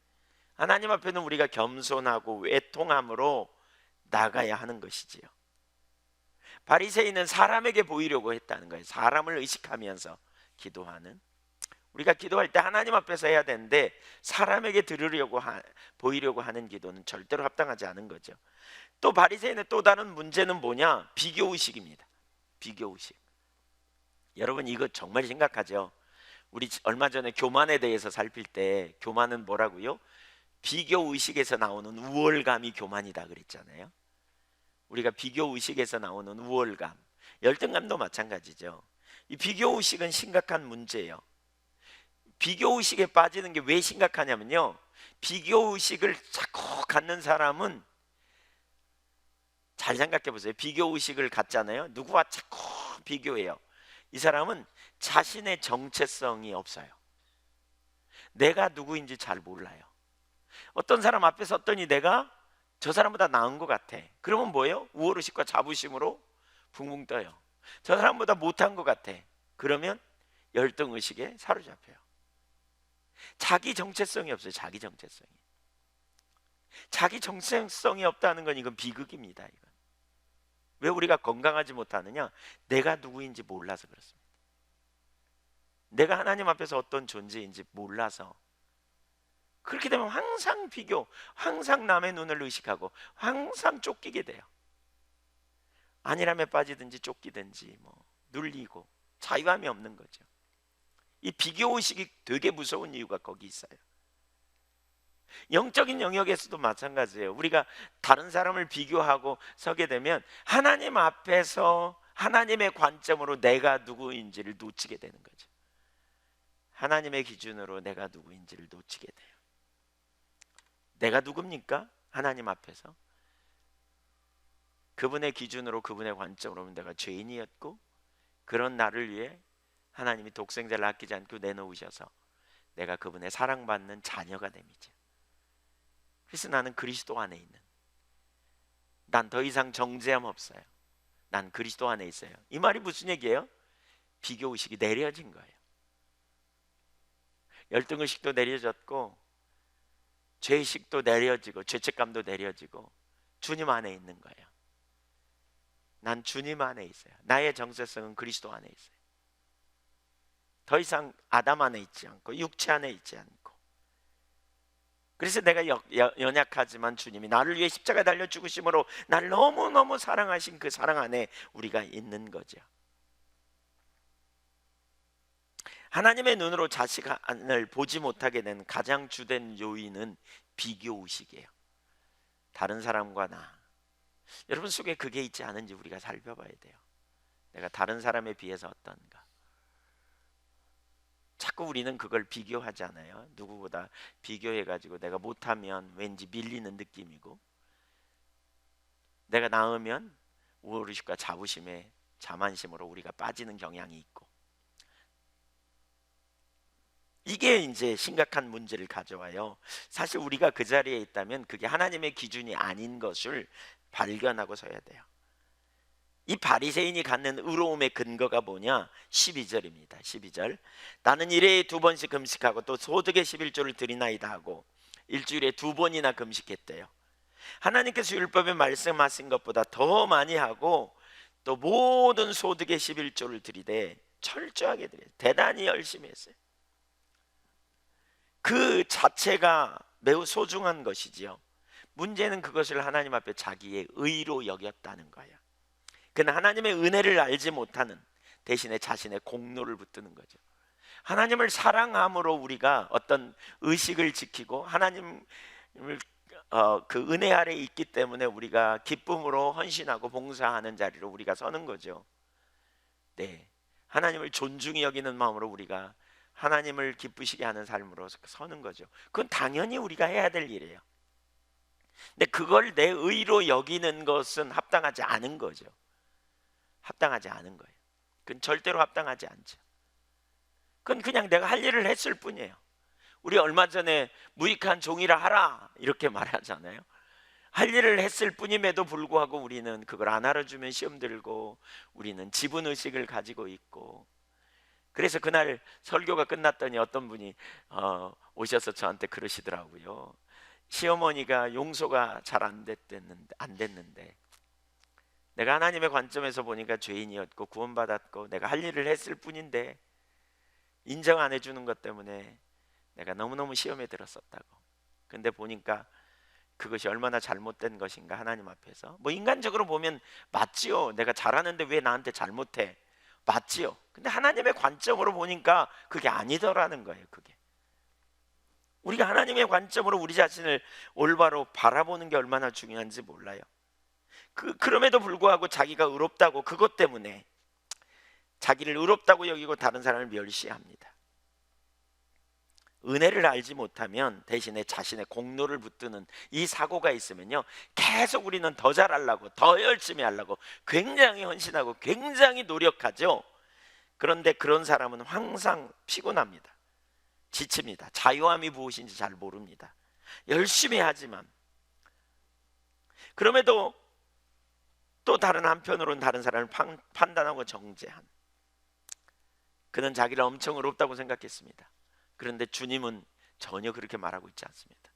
하나님 앞에는 우리가 겸손하고 외통함으로 나가야 하는 것이지요. 바리새인은 사람에게 보이려고 했다는 거예요. 사람을 의식하면서 기도하는, 우리가 기도할 때 하나님 앞에서 해야 되는데 사람에게 보이려고 하는 기도는 절대로 합당하지 않은 거죠. 또 바리새인의 또 다른 문제는 뭐냐? 비교의식입니다. 비교의식. 여러분 이거 정말 심각하죠. 우리 얼마 전에 교만에 대해서 살필 때 교만은 뭐라고요? 비교의식에서 나오는 우월감이 교만이다 그랬잖아요. 우리가 비교 의식에서 나오는 우월감, 열등감도 마찬가지죠. 이 비교 의식은 심각한 문제예요. 비교 의식에 빠지는 게 왜 심각하냐면요, 비교 의식을 자꾸 갖는 사람은, 잘 생각해 보세요. 비교 의식을 갖잖아요. 누구와 자꾸 비교해요. 이 사람은 자신의 정체성이 없어요. 내가 누구인지 잘 몰라요. 어떤 사람 앞에 섰더니 내가 저 사람보다 나은 것 같아. 그러면 뭐예요? 우월의식과 자부심으로 붕붕 떠요. 저 사람보다 못한 것 같아. 그러면 열등의식에 사로잡혀요. 자기 정체성이 없어요. 자기 정체성이. 자기 정체성이 없다는 건 이건 비극입니다. 이건. 왜 우리가 건강하지 못하느냐? 내가 누구인지 몰라서 그렇습니다. 내가 하나님 앞에서 어떤 존재인지 몰라서. 그렇게 되면 항상 비교, 항상 남의 눈을 의식하고 항상 쫓기게 돼요. 안일함에 빠지든지 쫓기든지 눌리고 자유함이 없는 거죠. 이 비교의식이 되게 무서운 이유가 거기 있어요. 영적인 영역에서도 마찬가지예요. 우리가 다른 사람을 비교하고 서게 되면 하나님 앞에서 하나님의 관점으로 내가 누구인지를 놓치게 되는 거죠. 하나님의 기준으로 내가 누구인지를 놓치게 돼요. 내가 누굽니까? 하나님 앞에서 그분의 기준으로, 그분의 관점으로 보면 내가 죄인이었고, 그런 나를 위해 하나님이 독생자를 아끼지 않고 내놓으셔서 내가 그분의 사랑받는 자녀가 됩니다. 그래서 나는 그리스도 안에 있는, 난 더 이상 정죄함 없어요. 난 그리스도 안에 있어요. 이 말이 무슨 얘기예요? 비교의식이 내려진 거예요. 열등의식도 내려졌고, 죄의식도 내려지고, 죄책감도 내려지고, 주님 안에 있는 거예요. 난 주님 안에 있어요. 나의 정체성은 그리스도 안에 있어요. 더 이상 아담 안에 있지 않고 육체 안에 있지 않고. 그래서 내가 연약하지만 주님이 나를 위해 십자가에 달려 죽으심으로 나를 너무너무 사랑하신 그 사랑 안에 우리가 있는 거죠. 하나님의 눈으로 자신을 보지 못하게 된 가장 주된 요인은 비교의식이에요. 다른 사람과 나. 여러분 속에 그게 있지 않은지 우리가 살펴봐야 돼요. 내가 다른 사람에 비해서 어떤가. 자꾸 우리는 그걸 비교하잖아요. 누구보다 비교해가지고 내가 못하면 왠지 밀리는 느낌이고, 내가 나으면 우월의식과 자부심에, 자만심으로 우리가 빠지는 경향이 있고, 이게 이제 심각한 문제를 가져와요. 사실 우리가 그 자리에 있다면 그게 하나님의 기준이 아닌 것을 발견하고 서야 돼요. 이 바리새인이 갖는 의로움의 근거가 뭐냐? 12절입니다. 12절. 나는 일회에 2번씩 금식하고 또 소득의 11조를 드리나이다 하고 일주일에 2번이나 금식했대요. 하나님께서 율법에 말씀하신 것보다 더 많이 하고 또 모든 소득의 11조를 드리되 철저하게 드려요. 대단히 열심히 했어요. 그 자체가 매우 소중한 것이지요. 문제는 그것을 하나님 앞에 자기의 의로 여겼다는 거예요. 그는 하나님의 은혜를 알지 못하는 대신에 자신의 공로를 붙드는 거죠. 하나님을 사랑함으로 우리가 어떤 의식을 지키고 하나님을 그 은혜 아래 있기 때문에 우리가 기쁨으로 헌신하고 봉사하는 자리로 우리가 서는 거죠. 네, 하나님을 존중히 여기는 마음으로 우리가 하나님을 기쁘시게 하는 삶으로 서는 거죠. 그건 당연히 우리가 해야 될 일이에요. 근데 그걸 내 의로 여기는 것은 합당하지 않은 거죠. 합당하지 않은 거예요. 그건 절대로 합당하지 않죠. 그건 그냥 내가 할 일을 했을 뿐이에요. 우리 얼마 전에 무익한 종이라 하라 이렇게 말하잖아요. 할 일을 했을 뿐임에도 불구하고 우리는 그걸 안 알아주면 시험 들고, 우리는 지분의식을 가지고 있고. 그래서 그날 설교가 끝났더니 어떤 분이 오셔서 저한테 그러시더라고요. 시어머니가 용서가 잘 안 됐는데 내가 하나님의 관점에서 보니까 죄인이었고 구원받았고 내가 할 일을 했을 뿐인데 인정 안 해주는 것 때문에 내가 너무너무 시험에 들었었다고. 근데 보니까 그것이 얼마나 잘못된 것인가 하나님 앞에서. 인간적으로 보면 맞지요. 내가 잘하는데 왜 나한테 잘못해? 맞지요. 근데 하나님의 관점으로 보니까 그게 아니더라는 거예요. 그게 우리가 하나님의 관점으로 우리 자신을 올바로 바라보는 게 얼마나 중요한지 몰라요. 그럼에도 불구하고 자기가 의롭다고, 그것 때문에 자기를 의롭다고 여기고 다른 사람을 멸시합니다. 은혜를 알지 못하면 대신에 자신의 공로를 붙드는 이 사고가 있으면요, 계속 우리는 더 잘하려고, 더 열심히 하려고 굉장히 헌신하고 굉장히 노력하죠. 그런데 그런 사람은 항상 피곤합니다. 지칩니다. 자유함이 무엇인지 잘 모릅니다. 열심히 하지만, 그럼에도 또 다른 한편으로는 다른 사람을 판단하고 정죄한, 그는 자기를 엄청 의롭다고 생각했습니다. 그런데 주님은 전혀 그렇게 말하고 있지 않습니다.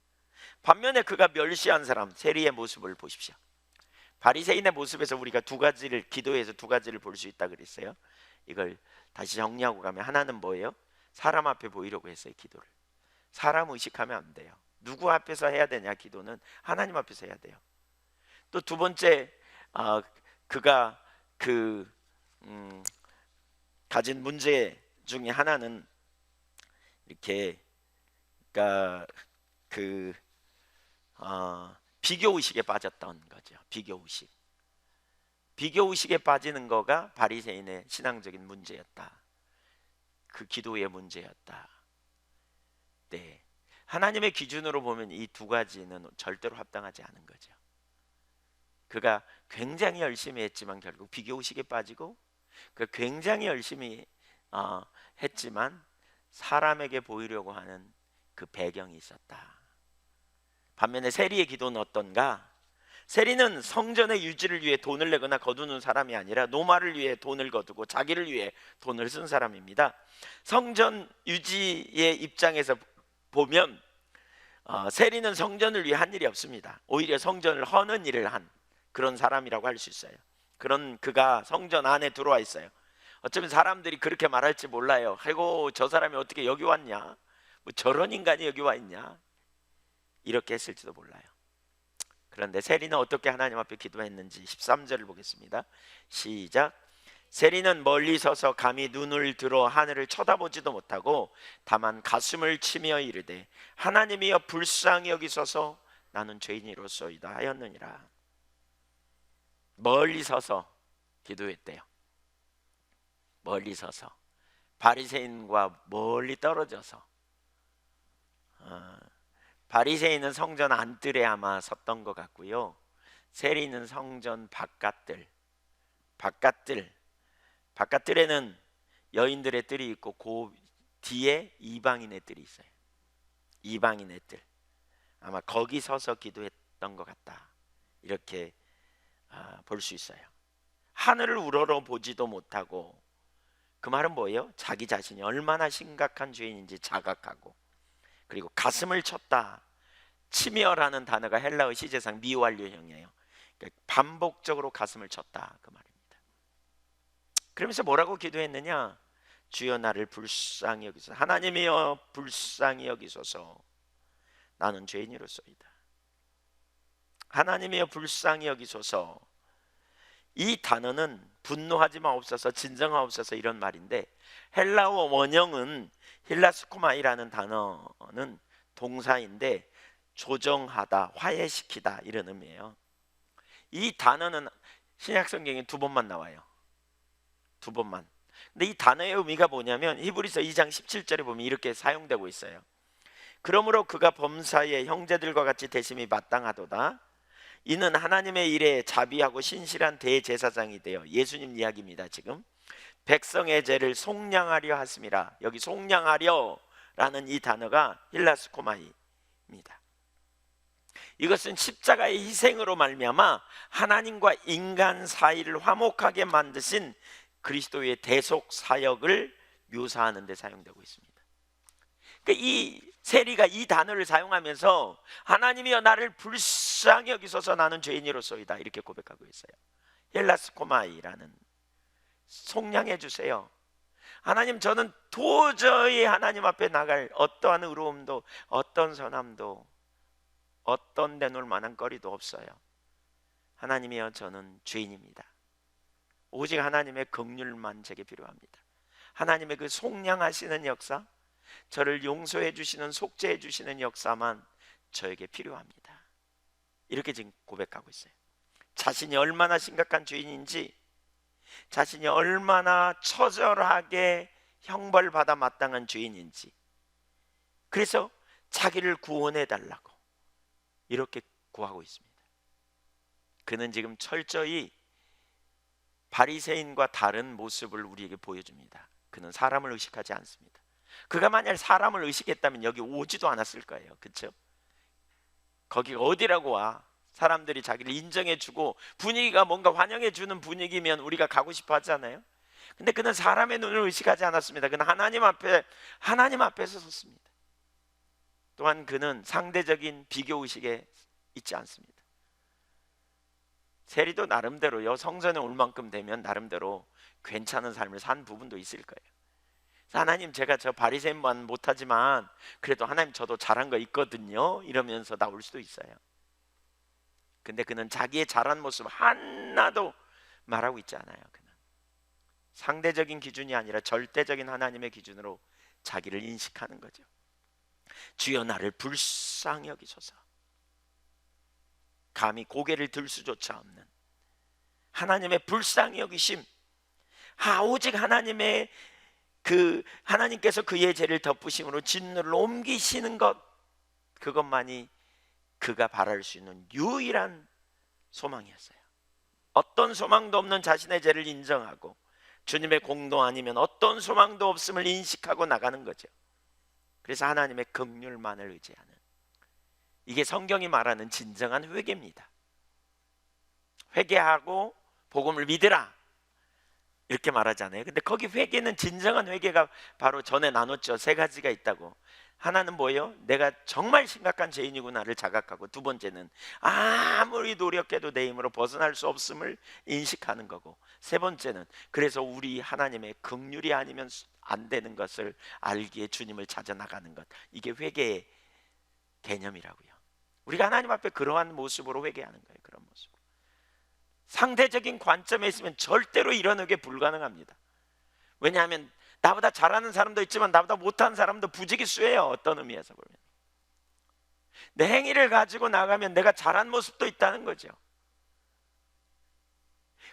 반면에 그가 멸시한 사람, 세리의 모습을 보십시오. 바리새인의 모습에서 우리가 기도에서 두 가지를 볼 수 있다 그랬어요. 이걸 다시 정리하고 가면, 하나는 뭐예요? 사람 앞에 보이려고 했어요. 기도를 사람 의식하면 안 돼요. 누구 앞에서 해야 되냐? 기도는 하나님 앞에서 해야 돼요. 또 두 번째, 그가 가진 문제 중에 하나는 이렇게, 그러니까 비교 의식에 빠졌던 거죠. 비교 의식에 빠지는 거가 바리새인의 신앙적인 문제였다. 그 기도의 문제였다. 네, 하나님의 기준으로 보면 이 두 가지는 절대로 합당하지 않은 거죠. 그가 굉장히 열심히 했지만 결국 비교 의식에 빠지고, 그 굉장히 열심히 했지만 사람에게 보이려고 하는 그 배경이 있었다. 반면에 세리의 기도는 어떤가? 세리는 성전의 유지를 위해 돈을 내거나 거두는 사람이 아니라 노마를 위해 돈을 거두고 자기를 위해 돈을 쓴 사람입니다. 성전 유지의 입장에서 보면 세리는 성전을 위해 한 일이 없습니다. 오히려 성전을 허는 일을 한 그런 사람이라고 할 수 있어요. 그가 성전 안에 들어와 있어요. 어쩌면 사람들이 그렇게 말할지 몰라요. 아이고, 저 사람이 어떻게 여기 왔냐, 뭐 저런 인간이 여기 와 있냐, 이렇게 했을지도 몰라요. 그런데 세리는 어떻게 하나님 앞에 기도했는지 13절을 보겠습니다. 시작. 세리는 멀리 서서 감히 눈을 들어 하늘을 쳐다보지도 못하고 다만 가슴을 치며 이르되, 하나님이여 불쌍히 여기소서, 나는 죄인이로소이다 하였느니라. 멀리 서서 기도했대요. 멀리 서서, 바리새인과 멀리 떨어져서. 바리새인은 성전 안뜰에 아마 섰던 것 같고요, 세리는 성전 바깥뜰에는 여인들의 뜰이 있고 그 뒤에 이방인의 뜰이 있어요. 이방인의 뜰, 아마 거기 서서 기도했던 것 같다, 이렇게 볼 수 있어요. 하늘을 우러러 보지도 못하고, 그 말은 뭐예요? 자기 자신이 얼마나 심각한 죄인인지 자각하고, 그리고 가슴을 쳤다. 치며라는 단어가 헬라어 시제상 미완료형이에요. 그러니까 반복적으로 가슴을 쳤다, 그 말입니다. 그러면서 뭐라고 기도했느냐? 주여 나를 불쌍히 여기소서, 하나님이여 불쌍히 여기소서, 나는 죄인이로소이다. 하나님이여 불쌍히 여기소서. 이 단어는 분노하지 마옵소서, 진정하옵소서, 이런 말인데, 헬라어 원형은 힐라스코마이라는 단어는 동사인데 조정하다, 화해시키다, 이런 의미예요. 이 단어는 신약 성경에 두 번만 나와요. 두 번만. 근데 이 단어의 의미가 뭐냐면 히브리서 2장 17절에 보면 이렇게 사용되고 있어요. 그러므로 그가 범사에 형제들과 같이 대심이 마땅하도다. 이는 하나님의 일에 자비하고 신실한 대제사장이 되어, 예수님 이야기입니다. 지금 백성의 죄를 속량하려 하심이라. 여기 속량하려 라는 이 단어가 힐라스코마이입니다. 이것은 십자가의 희생으로 말미암아 하나님과 인간 사이를 화목하게 만드신 그리스도의 대속 사역을 묘사하는 데 사용되고 있습니다. 그러니까 이 세리가 이 단어를 사용하면서 하나님이여 나를 불쌍히 여기소서, 나는 죄인이로소이다, 이렇게 고백하고 있어요. 헬라스코마이라는, 속량해 주세요. 하나님, 저는 도저히 하나님 앞에 나갈 어떠한 의로움도, 어떤 선함도, 어떤 내놓을 만한 거리도 없어요. 하나님이여 저는 죄인입니다. 오직 하나님의 긍휼만 제게 필요합니다. 하나님의 그 속량하시는 역사, 저를 용서해 주시는, 속죄해 주시는 역사만 저에게 필요합니다. 이렇게 지금 고백하고 있어요. 자신이 얼마나 심각한 죄인인지, 자신이 얼마나 처절하게 형벌받아 마땅한 죄인인지, 그래서 자기를 구원해 달라고 이렇게 구하고 있습니다. 그는 지금 철저히 바리새인과 다른 모습을 우리에게 보여줍니다. 그는 사람을 의식하지 않습니다. 그가 만약 사람을 의식했다면 여기 오지도 않았을 거예요. 그렇죠? 거기가 어디라고 와? 사람들이 자기를 인정해주고 분위기가 뭔가 환영해주는 분위기면 우리가 가고 싶어 하잖아요. 근데 그는 사람의 눈을 의식하지 않았습니다. 그는 하나님 앞에서 섰습니다. 또한 그는 상대적인 비교 의식에 있지 않습니다. 세리도 나름대로요, 성전에 올 만큼 되면 나름대로 괜찮은 삶을 산 부분도 있을 거예요. 하나님, 제가 저 바리새인만 못하지만 그래도 하나님 저도 잘한 거 있거든요 이러면서 나올 수도 있어요. 근데 그는 자기의 잘한 모습 하나도 말하고 있지 않아요. 그는 상대적인 기준이 아니라 절대적인 하나님의 기준으로 자기를 인식하는 거죠. 주여 나를 불쌍히 여기소서. 감히 고개를 들 수조차 없는 하나님의 불쌍히 여기심, 오직 하나님께서 그의 죄를 덮으심으로 진노를 옮기시는 것, 그것만이 그가 바랄 수 있는 유일한 소망이었어요. 어떤 소망도 없는 자신의 죄를 인정하고 주님의 공도 아니면 어떤 소망도 없음을 인식하고 나가는 거죠. 그래서 하나님의 긍휼만을 의지하는, 이게 성경이 말하는 진정한 회개입니다. 회개하고 복음을 믿으라 이렇게 말하잖아요. 근데 거기 회개는, 진정한 회개가 바로 전에 나눴죠. 세 가지가 있다고. 하나는 뭐예요? 내가 정말 심각한 죄인이구나를 자각하고, 두 번째는 아무리 노력해도 내 힘으로 벗어날 수 없음을 인식하는 거고, 세 번째는 그래서 우리 하나님의 긍휼이 아니면 안 되는 것을 알기에 주님을 찾아 나가는 것. 이게 회개의 개념이라고요. 우리가 하나님 앞에 그러한 모습으로 회개하는 거예요. 그런 모습. 상대적인 관점에 있으면 절대로 이런 회개 불가능합니다. 왜냐하면 나보다 잘하는 사람도 있지만 나보다 못하는 사람도 부지기수예요. 어떤 의미에서 보면 내 행위를 가지고 나가면 내가 잘한 모습도 있다는 거죠.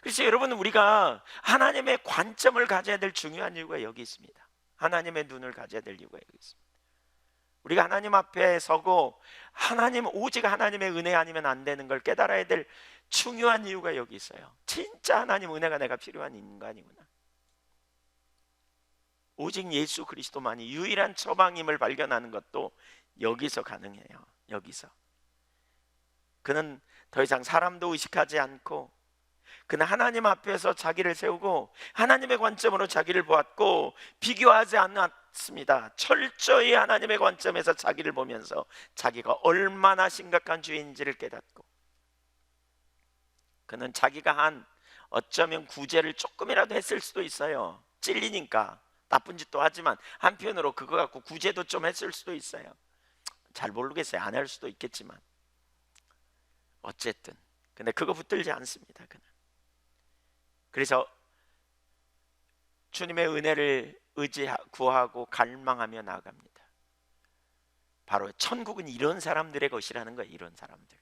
그래서 여러분, 우리가 하나님의 관점을 가져야 될 중요한 이유가 여기 있습니다. 하나님의 눈을 가져야 될 이유가 여기 있습니다. 우리가 하나님 앞에 서고 오직 하나님의 은혜 아니면 안 되는 걸 깨달아야 될 중요한 이유가 여기 있어요. 진짜 하나님 은혜가 내가 필요한 인간이구나. 오직 예수 그리스도만이 유일한 처방임을 발견하는 것도 여기서 가능해요. 여기서 그는 더 이상 사람도 의식하지 않고, 그는 하나님 앞에서 자기를 세우고 하나님의 관점으로 자기를 보았고 비교하지 않았습니다. 철저히 하나님의 관점에서 자기를 보면서 자기가 얼마나 심각한 죄인지를 깨닫고, 그는 자기가 한 어쩌면 구제를 조금이라도 했을 수도 있어요. 찔리니까 나쁜 짓도 하지만 한편으로 그거 갖고 구제도 좀 했을 수도 있어요. 잘 모르겠어요. 안 할 수도 있겠지만 어쨌든 근데 그거 붙들지 않습니다. 그는 그래서 주님의 은혜를 구하고 갈망하며 나아갑니다. 바로 천국은 이런 사람들의 것이라는 거예요. 이런 사람들.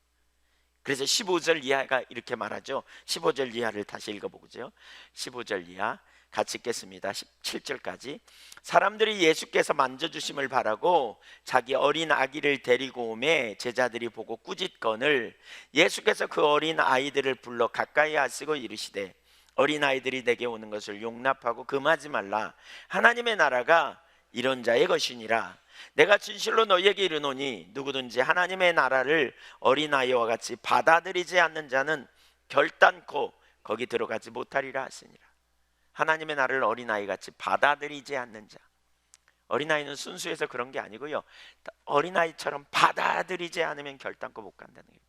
그래서 15절 이하가 이렇게 말하죠. 15절 이하를 다시 읽어보죠. 15절 이하 같이 읽겠습니다. 17절까지. 사람들이 예수께서 만져주심을 바라고 자기 어린 아기를 데리고 오매 제자들이 보고 꾸짖거늘 예수께서 그 어린 아이들을 불러 가까이 하시고 이르시되 어린 아이들이 내게 오는 것을 용납하고 금하지 말라. 하나님의 나라가 이런 자의 것이니라. 내가 진실로 너희에게 이르노니 누구든지 하나님의 나라를 어린아이와 같이 받아들이지 않는 자는 결단코 거기 들어가지 못하리라 하시니라. 하나님의 나라를 어린아이같이 받아들이지 않는 자. 어린아이는 순수해서 그런 게 아니고요, 어린아이처럼 받아들이지 않으면 결단코 못 간다는 거예요.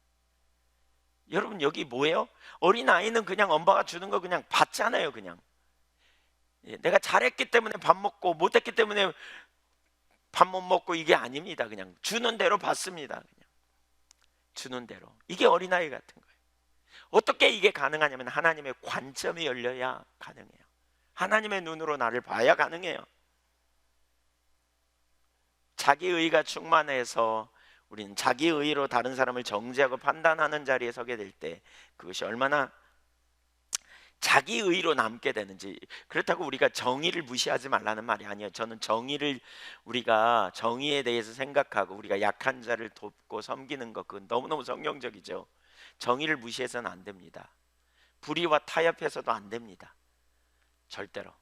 여러분, 여기 뭐예요? 어린아이는 그냥 엄마가 주는 거 그냥 받잖아요. 그냥 내가 잘했기 때문에 밥 먹고 못했기 때문에 밥 못 먹고, 이게 아닙니다. 그냥 주는 대로 받습니다. 그냥 주는 대로. 이게 어린아이 같은 거예요. 어떻게 이게 가능하냐면 하나님의 관점이 열려야 가능해요. 하나님의 눈으로 나를 봐야 가능해요. 자기의가 충만해서 우리는 자기 의로 다른 사람을 정죄하고 판단하는 자리에 서게 될 때 그것이 얼마나 자기 의로 남게 되는지. 그렇다고 우리가 정의를 무시하지 말라는 말이 아니에요. 저는 정의를, 우리가 정의에 대해서 생각하고 우리가 약한 자를 돕고 섬기는 것, 그건 너무너무 성경적이죠. 정의를 무시해서는 안 됩니다. 불의와 타협해서도 안 됩니다. 절대로.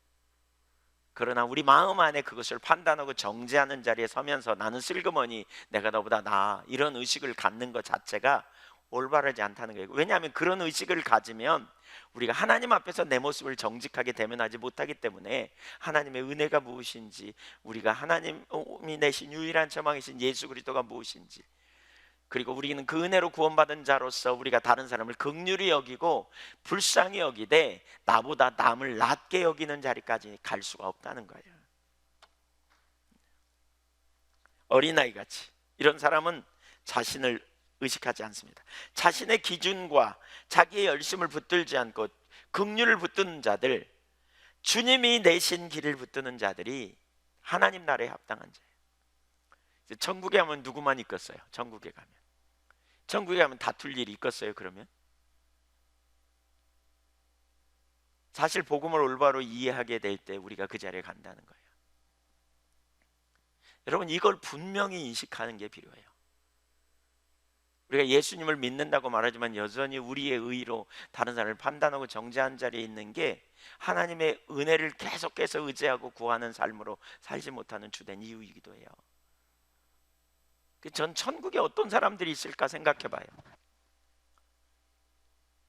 그러나 우리 마음 안에 그것을 판단하고 정죄하는 자리에 서면서 나는 슬그머니 내가 너보다 나아, 이런 의식을 갖는 것 자체가 올바르지 않다는 거예요. 왜냐하면 그런 의식을 가지면 우리가 하나님 앞에서 내 모습을 정직하게 대면하지 못하기 때문에 하나님의 은혜가 무엇인지, 우리가 하나님이 내신 유일한 소망이신 예수 그리스도가 무엇인지, 그리고 우리는 그 은혜로 구원받은 자로서 우리가 다른 사람을 긍휼히 여기고 불쌍히 여기되 나보다 남을 낮게 여기는 자리까지 갈 수가 없다는 거예요. 어린아이같이 이런 사람은 자신을 의식하지 않습니다. 자신의 기준과 자기의 열심을 붙들지 않고 긍휼을 붙드는 자들, 주님이 내신 길을 붙드는 자들이 하나님 나라에 합당한 자예요. 천국에 가면 누구만 있겠어요? 천국에 가면 다툴 일이 있겠어요? 그러면 사실 복음을 올바로 이해하게 될 때 우리가 그 자리에 간다는 거예요. 여러분, 이걸 분명히 인식하는 게 필요해요. 우리가 예수님을 믿는다고 말하지만 여전히 우리의 의로 다른 사람을 판단하고 정죄한 자리에 있는 게 하나님의 은혜를 계속해서 의지하고 구하는 삶으로 살지 못하는 주된 이유이기도 해요. 전 천국에 어떤 사람들이 있을까 생각해 봐요.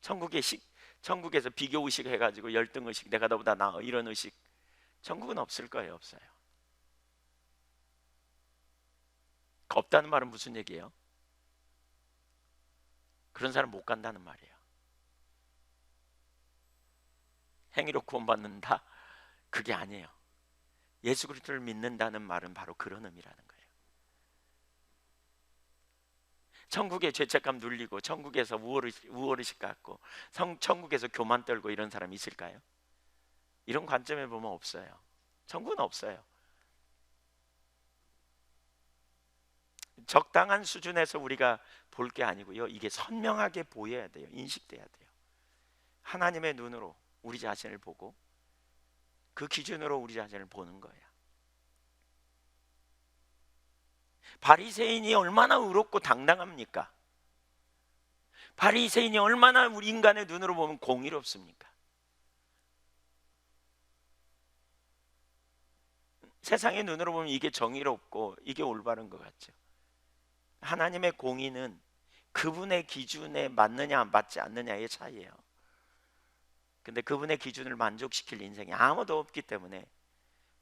천국에서 비교 의식 해가지고 열등 의식, 내가 너보다 나아, 이런 의식, 천국은 없을 거예요. 없어요. 없다는 말은 무슨 얘기예요? 그런 사람 못 간다는 말이에요. 행위로 구원받는다? 그게 아니에요. 예수 그리스도를 믿는다는 말은 바로 그런 의미라는 거예요. 천국에 죄책감 눌리고 천국에서 우월의식 갖고 천국에서 교만 떨고 이런 사람 있을까요? 이런 관점에 보면 없어요. 천국은 없어요. 적당한 수준에서 우리가 볼 게 아니고요, 이게 선명하게 보여야 돼요. 인식돼야 돼요. 하나님의 눈으로 우리 자신을 보고 그 기준으로 우리 자신을 보는 거예요. 바리새인이 얼마나 의롭고 당당합니까? 바리새인이 얼마나 우리 인간의 눈으로 보면 공의롭습니까? 세상의 눈으로 보면 이게 정의롭고 이게 올바른 것 같죠. 하나님의 공의는 그분의 기준에 맞느냐 맞지 않느냐의 차이예요. 근데 그분의 기준을 만족시킬 인생이 아무도 없기 때문에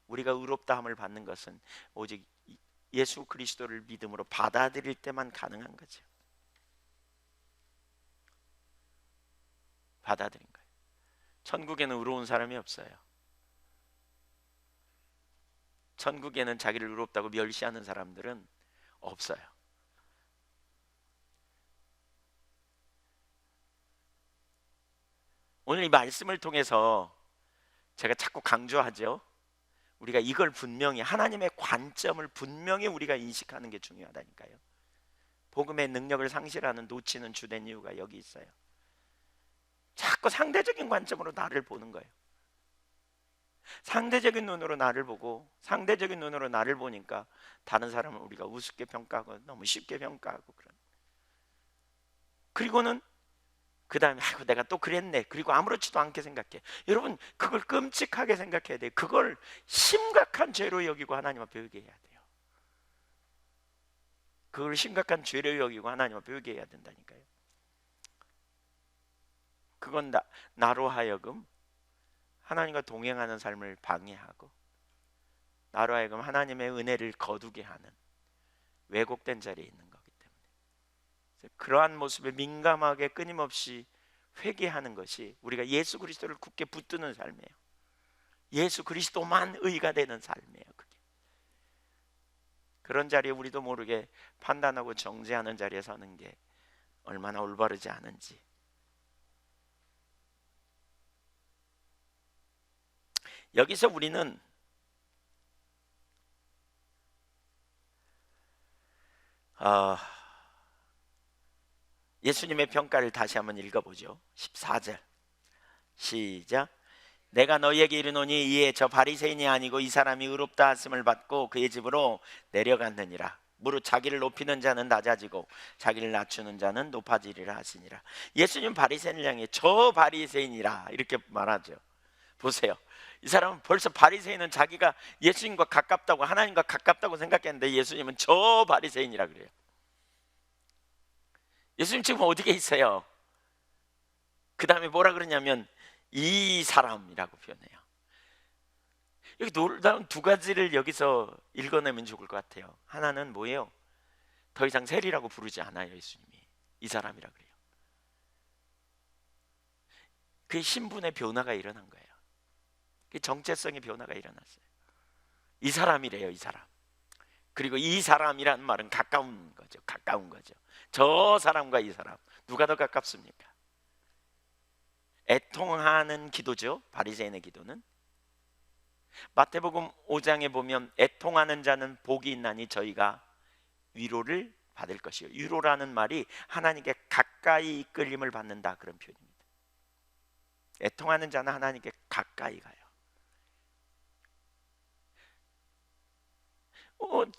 우리가 의롭다함을 받는 것은 오직 예수 그리스도를 믿음으로 받아들일 때만 가능한 거죠. 받아들인 거예요. 천국에는 의로운 사람이 없어요. 천국에는 자기를 의롭다고 멸시하는 사람들은 없어요. 오늘 이 말씀을 통해서 제가 자꾸 강조하죠. 우리가 이걸 분명히, 하나님의 관점을 분명히 우리가 인식하는 게 중요하다니까요. 복음의 능력을 상실하는, 놓치는 주된 이유가 여기 있어요. 자꾸 상대적인 관점으로 나를 보는 거예요. 상대적인 눈으로 나를 보고 상대적인 눈으로 나를 보니까 다른 사람을 우리가 우습게 평가하고 너무 쉽게 평가하고 그리고는 그 다음에 아이고 내가 또 그랬네, 그리고 아무렇지도 않게 생각해. 여러분, 그걸 끔찍하게 생각해야 돼요. 그걸 심각한 죄로 여기고 하나님 앞에 회개해야 돼요. 그걸 심각한 죄로 여기고 하나님 앞에 회개해야 된다니까요. 그건 나로 하여금 하나님과 동행하는 삶을 방해하고 나로 하여금 하나님의 은혜를 거두게 하는 왜곡된 자리에 있는 거기 때문에, 그러한 모습에 민감하게 끊임없이 회개하는 것이 우리가 예수 그리스도를 굳게 붙드는 삶이에요. 예수 그리스도만 의가 되는 삶이에요. 그게. 그런 자리에 우리도 모르게 판단하고 정죄하는 자리에 서는 게 얼마나 올바르지 않은지. 여기서 우리는 어, 예수님의 평가를 다시 한번 읽어보죠. 14절 시작. 내가 너희에게 이르노니 이에 저 바리새인이 아니고 이 사람이 의롭다 하심을 받고 그의 집으로 내려갔느니라. 무릇 자기를 높이는 자는 낮아지고 자기를 낮추는 자는 높아지리라 하시니라. 예수님 바리새인을 향해 저 바리새인이라 이렇게 말하죠. 보세요. 이 사람은 벌써 바리새인은 자기가 예수님과 가깝다고, 하나님과 가깝다고 생각했는데 예수님은 저 바리새인이라 그래요. 예수님 지금 어디에 있어요? 그 다음에 뭐라 그러냐면 이 사람이라고 표현해요. 여기 놀라운 두 가지를 여기서 읽어내면 좋을 것 같아요. 하나는 뭐예요? 더 이상 세리라고 부르지 않아요. 예수님이 이 사람이라 그래요. 그 신분의 변화가 일어난 거예요. 그 정체성의 변화가 일어났어요. 이 사람이래요. 이 사람. 그리고 이 사람이라는 말은 가까운 거죠. 가까운 거죠. 저 사람과 이 사람 누가 더 가깝습니까? 애통하는 기도죠. 바리새인의 기도는. 마태복음 5장에 보면 애통하는 자는 복이 있나니 저희가 위로를 받을 것이요. 위로라는 말이 하나님께 가까이 이끌림을 받는다, 그런 표현입니다. 애통하는 자는 하나님께 가까이 가요.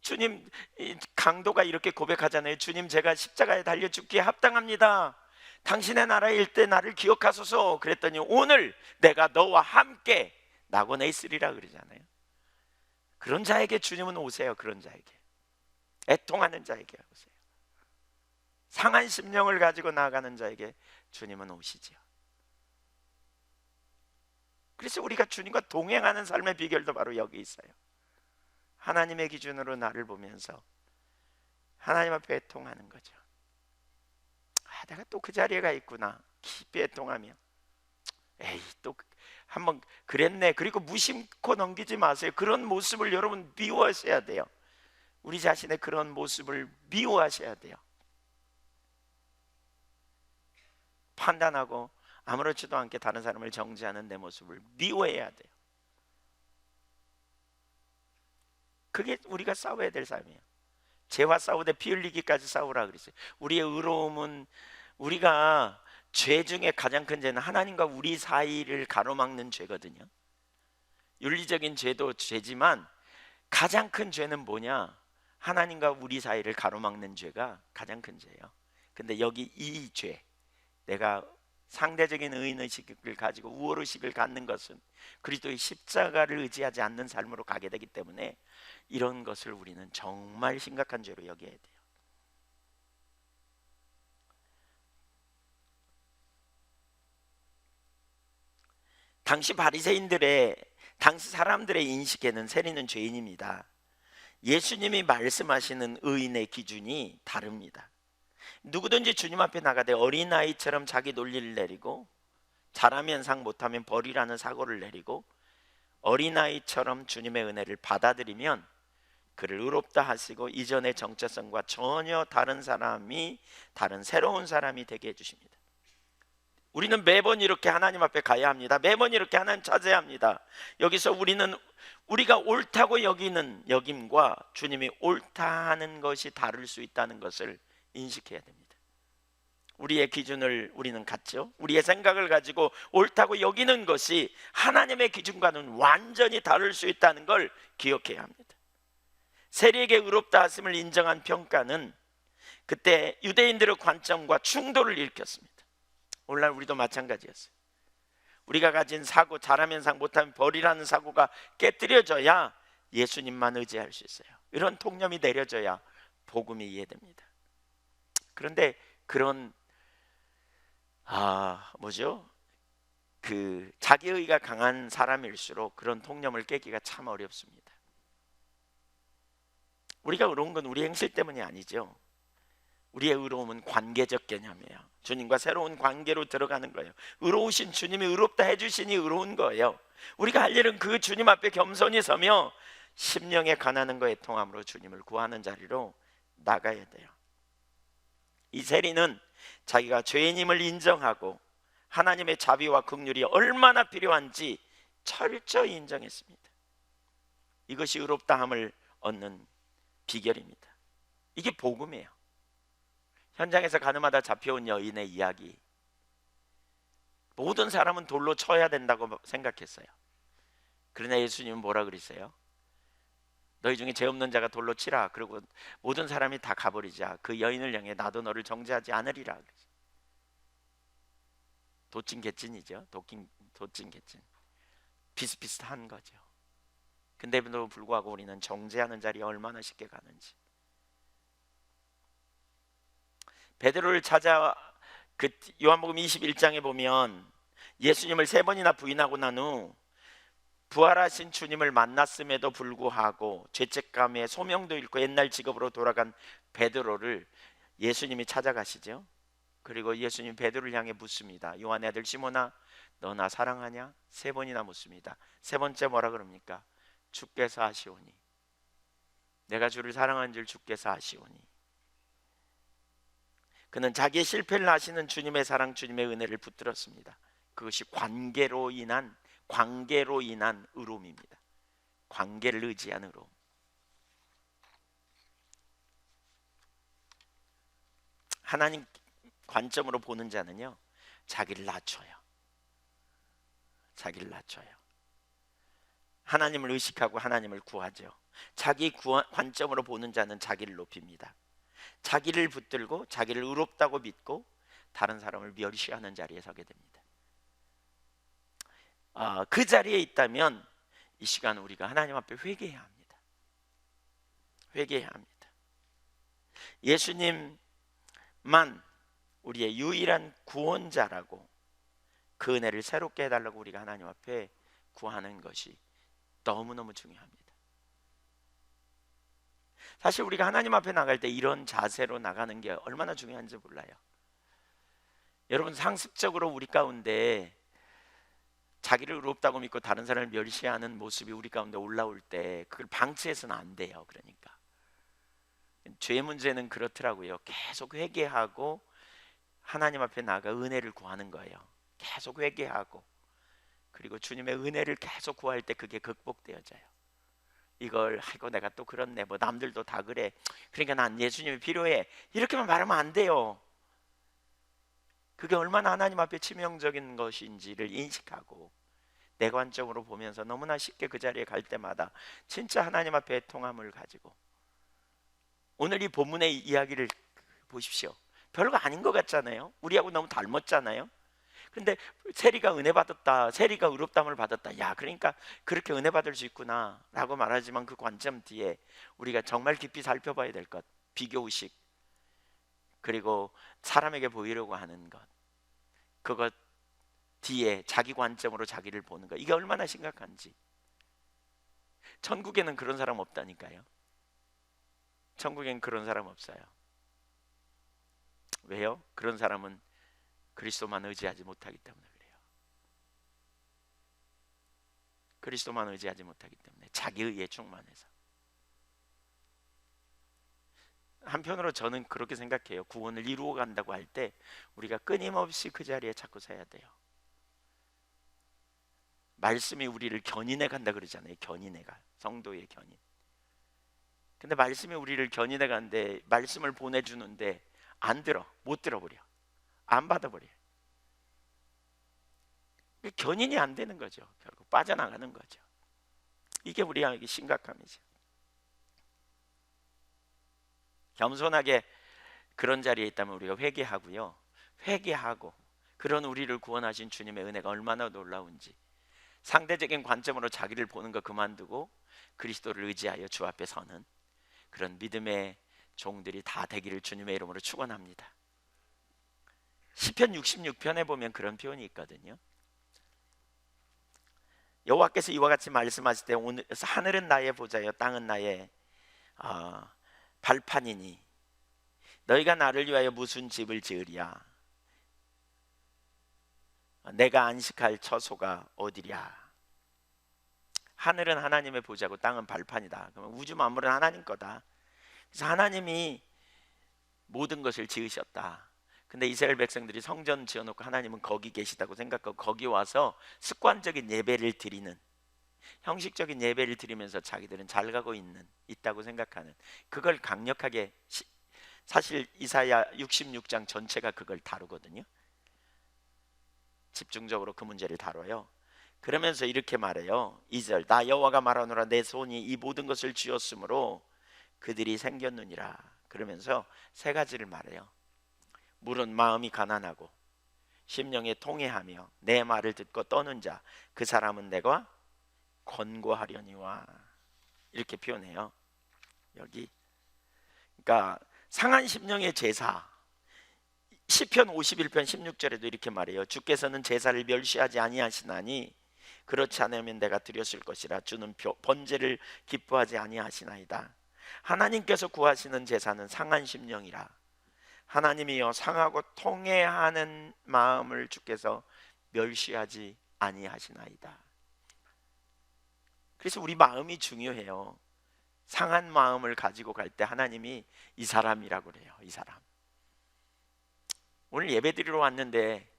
주님, 강도가 이렇게 고백하잖아요. 주님, 제가 십자가에 달려 죽기에 합당합니다. 당신의 나라에 일 때 나를 기억하소서. 그랬더니 오늘 내가 너와 함께 낙원에 있으리라 그러잖아요. 그런 자에게 주님은 오세요. 그런 자에게, 애통하는 자에게 오세요. 상한 심령을 가지고 나아가는 자에게 주님은 오시지요. 그래서 우리가 주님과 동행하는 삶의 비결도 바로 여기 있어요. 하나님의 기준으로 나를 보면서 하나님 앞에 애통하는 거죠. 내가 또 그 자리에 가 있구나. 깊이 애통하며 에이 또 한번 그랬네. 그리고 무심코 넘기지 마세요. 그런 모습을 여러분 미워하셔야 돼요. 우리 자신의 그런 모습을 미워하셔야 돼요. 판단하고 아무렇지도 않게 다른 사람을 정죄하는 내 모습을 미워해야 돼요. 그게 우리가 싸워야 될 삶이에요. 죄와 싸우되 피 흘리기까지 싸우라 그랬어요. 우리의 의로움은, 우리가 죄 중에 가장 큰 죄는 하나님과 우리 사이를 가로막는 죄거든요. 윤리적인 죄도 죄지만 가장 큰 죄는 뭐냐? 하나님과 우리 사이를 가로막는 죄가 가장 큰 죄예요. 근데 여기 이 죄, 내가 상대적인 의인의식을 가지고 우월의식을 갖는 것은 그리스도의 십자가를 의지하지 않는 삶으로 가게 되기 때문에 이런 것을 우리는 정말 심각한 죄로 여겨야 돼요. 당시 바리새인들의, 당시 사람들의 인식에는 세리는 죄인입니다. 예수님이 말씀하시는 의인의 기준이 다릅니다. 누구든지 주님 앞에 나가되 어린아이처럼 자기 논리를 내리고 잘하면 상 못하면 벌이라는 사고를 내리고 어린아이처럼 주님의 은혜를 받아들이면 그를 의롭다 하시고 이전의 정체성과 전혀 다른 사람이, 다른 새로운 사람이 되게 해주십니다. 우리는 매번 이렇게 하나님 앞에 가야 합니다. 매번 이렇게 하나님 찾아야 합니다. 여기서 우리는 우리가 옳다고 여기는 여김과 주님이 옳다 하는 것이 다를 수 있다는 것을 인식해야 됩니다. 우리의 기준을 우리는 갖죠. 우리의 생각을 가지고 옳다고 여기는 것이 하나님의 기준과는 완전히 다를 수 있다는 걸 기억해야 합니다. 세리에게 의롭다 하심을 인정한 평가는 그때 유대인들의 관점과 충돌을 일으켰습니다. 오늘날 우리도 마찬가지였어요. 우리가 가진 사고, 잘하면 상 못하면 벌이라는 사고가 깨뜨려져야 예수님만 의지할 수 있어요. 이런 통념이 내려져야 복음이 이해됩니다. 그런데 그런 그 자기의가 강한 사람일수록 그런 통념을 깨기가 참 어렵습니다. 우리가 의로운 건 우리 행실 때문이 아니죠. 우리의 의로움은 관계적 개념이에요. 주님과 새로운 관계로 들어가는 거예요. 의로우신 주님이 의롭다 해주시니 의로운 거예요. 우리가 할 일은 그 주님 앞에 겸손히 서며 심령의 가난함과 애통함으로 주님을 구하는 자리로 나가야 돼요. 이 세리는 자기가 죄인임을 인정하고 하나님의 자비와 긍휼이 얼마나 필요한지 철저히 인정했습니다. 이것이 의롭다함을 얻는 비결입니다. 이게 복음이에요. 현장에서 가늠하다 잡혀온 여인의 이야기, 모든 사람은 돌로 쳐야 된다고 생각했어요. 그러나 예수님은 뭐라 그랬어요? 너희 중에 죄 없는 자가 돌로 치라. 그리고 모든 사람이 다 가버리자. 그 여인을 향해 나도 너를 정죄하지 않으리라. 도찐 개찐이죠. 도찐 개찐. 비슷비슷한 거죠. 근데도 불구하고 우리는 정죄하는 자리에 얼마나 쉽게 가는지. 베드로를 찾아 그 요한복음 21장에 보면 예수님을 3번이나 부인하고 난 후 부활하신 주님을 만났음에도 불구하고 죄책감에 소명도 잃고 옛날 직업으로 돌아간 베드로를 예수님이 찾아가시죠. 그리고 예수님 베드로를 향해 묻습니다. 요한의 아들 시몬아, 너 나 사랑하냐? 3번이나 묻습니다. 3번째 뭐라 그럽니까? 주께서 아시오니, 내가 주를 사랑하는 줄 주께서 아시오니. 그는 자기의 실패를 아시는 주님의 사랑, 주님의 은혜를 붙들었습니다. 그것이 관계로 인한 의로움입니다. 관계를 의지한 의로움. 하나님 관점으로 보는 자는요, 자기를 낮춰요. 자기를 낮춰요. 하나님을 의식하고 하나님을 구하죠. 자기 관점으로 보는 자는 자기를 높입니다. 자기를 붙들고 자기를 의롭다고 믿고 다른 사람을 멸시하는 자리에 서게 됩니다. 그 자리에 있다면 이 시간 우리가 하나님 앞에 회개해야 합니다. 회개해야 합니다. 예수님만 우리의 유일한 구원자라고 그 은혜를 새롭게 해달라고 우리가 하나님 앞에 구하는 것이 너무너무 중요합니다. 사실 우리가 하나님 앞에 나갈 때 이런 자세로 나가는 게 얼마나 중요한지 몰라요. 여러분, 상습적으로 우리 가운데 자기를 의롭다고 믿고 다른 사람을 멸시하는 모습이 우리 가운데 올라올 때 그걸 방치해서는 안 돼요. 그러니까 죄의 문제는 그렇더라고요. 계속 회개하고 하나님 앞에 나가 은혜를 구하는 거예요. 계속 회개하고, 그리고 주님의 은혜를 계속 구할 때 그게 극복되어져요. 이걸 하고 내가 또 그렇네, 뭐 남들도 다 그래, 그러니까 난 예수님이 필요해, 이렇게만 말하면 안 돼요. 그게 얼마나 하나님 앞에 치명적인 것인지를 인식하고 내 관점으로 보면서 너무나 쉽게 그 자리에 갈 때마다 진짜 하나님 앞에 통함을 가지고, 오늘 이 본문의 이야기를 보십시오. 별거 아닌 것 같잖아요. 우리하고 너무 닮았잖아요. 근데 세리가 은혜 받았다, 세리가 의롭다함을 받았다, 야, 그러니까 그렇게 은혜 받을 수 있구나 라고 말하지만 그 관점 뒤에 우리가 정말 깊이 살펴봐야 될 것, 비교의식, 그리고 사람에게 보이려고 하는 것, 그것 뒤에 자기 관점으로 자기를 보는 것, 이게 얼마나 심각한지. 천국에는 그런 사람 없다니까요. 천국엔 그런 사람 없어요. 왜요? 그런 사람은 그리스도만 의지하지 못하기 때문에 그래요. 그리스도만 의지하지 못하기 때문에 자기 의에 충만해서. 한편으로 저는 그렇게 생각해요. 구원을 이루어 간다고 할 때 우리가 끊임없이 그 자리에 자꾸 서야 돼요. 말씀이 우리를 견인해 간다 그러잖아요. 견인해가, 성도의 견인. 근데 말씀이 우리를 견인해 간데 말씀을 보내주는데 안 들어, 못 들어버려, 안 받아버려. 견인이 안 되는 거죠. 결국 빠져나가는 거죠. 이게 우리에게 심각함이죠. 겸손하게 그런 자리에 있다면 우리가 회개하고요, 회개하고 그런 우리를 구원하신 주님의 은혜가 얼마나 놀라운지 상대적인 관점으로 자기를 보는 거 그만두고 그리스도를 의지하여 주 앞에 서는 그런 믿음의 종들이 다 되기를 주님의 이름으로 축원합니다. 시편 66편에 보면 그런 표현이 있거든요. 여호와께서 이와 같이 말씀하실 때, 오늘 하늘은 나의 보좌여 땅은 나의 발판이니 너희가 나를 위하여 무슨 집을 지으랴? 내가 안식할 처소가 어디랴? 하늘은 하나님의 보좌고 땅은 발판이다. 그러면 우주 만물은 하나님 거다. 그래서 하나님이 모든 것을 지으셨다. 근데 이스라엘 백성들이 성전 지어놓고 하나님은 거기 계시다고 생각하고 거기 와서 습관적인 예배를 드리는, 형식적인 예배를 드리면서 자기들은 잘 가고 있다고 생각하는, 그걸 강력하게 사실 이사야 66장 전체가 그걸 다루거든요. 집중적으로 그 문제를 다뤄요. 그러면서 이렇게 말해요. 2절, 나 여호와가 말하노라, 내 손이 이 모든 것을 쥐었으므로 그들이 생겼느니라. 그러면서 세 가지를 말해요. 물은 마음이 가난하고 심령에 통회하며 내 말을 듣고 떠는 자, 그 사람은 내가 권고하려니와. 이렇게 표현해요. 여기 그러니까 상한 심령의 제사, 시편 51편 16절에도 이렇게 말해요. 주께서는 제사를 멸시하지 아니하시나니 그렇지 않으면 내가 드렸을 것이라. 주는 번제를 기뻐하지 아니하시나이다. 하나님께서 구하시는 제사는 상한 심령이라. 하나님이여 상하고 통회하는 마음을 주께서 멸시하지 아니하시나이다. 그래서 우리 마음이 중요해요. 상한 마음을 가지고 갈 때 하나님이 이 사람이라고 그래요. 이 사람. 오늘 예배 드리러 왔는데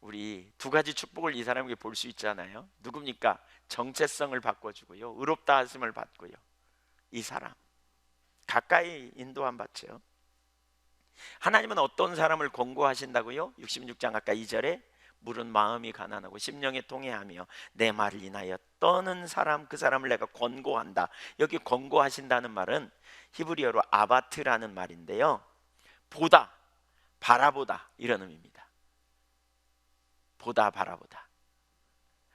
우리 두 가지 축복을 이 사람에게 볼 수 있잖아요. 누굽니까? 정체성을 바꿔주고요, 의롭다 하심을 받고요. 이 사람 가까이 인도함 받죠. 하나님은 어떤 사람을 권고하신다고요? 66장 아까 2절에 물은 마음이 가난하고 심령에 통회하며 내 말을 인하여 떠는 사람, 그 사람을 내가 권고한다. 여기 권고하신다는 말은 히브리어로 아바트라는 말인데요, 보다, 바라보다 이런 의미입니다. 보다, 바라보다.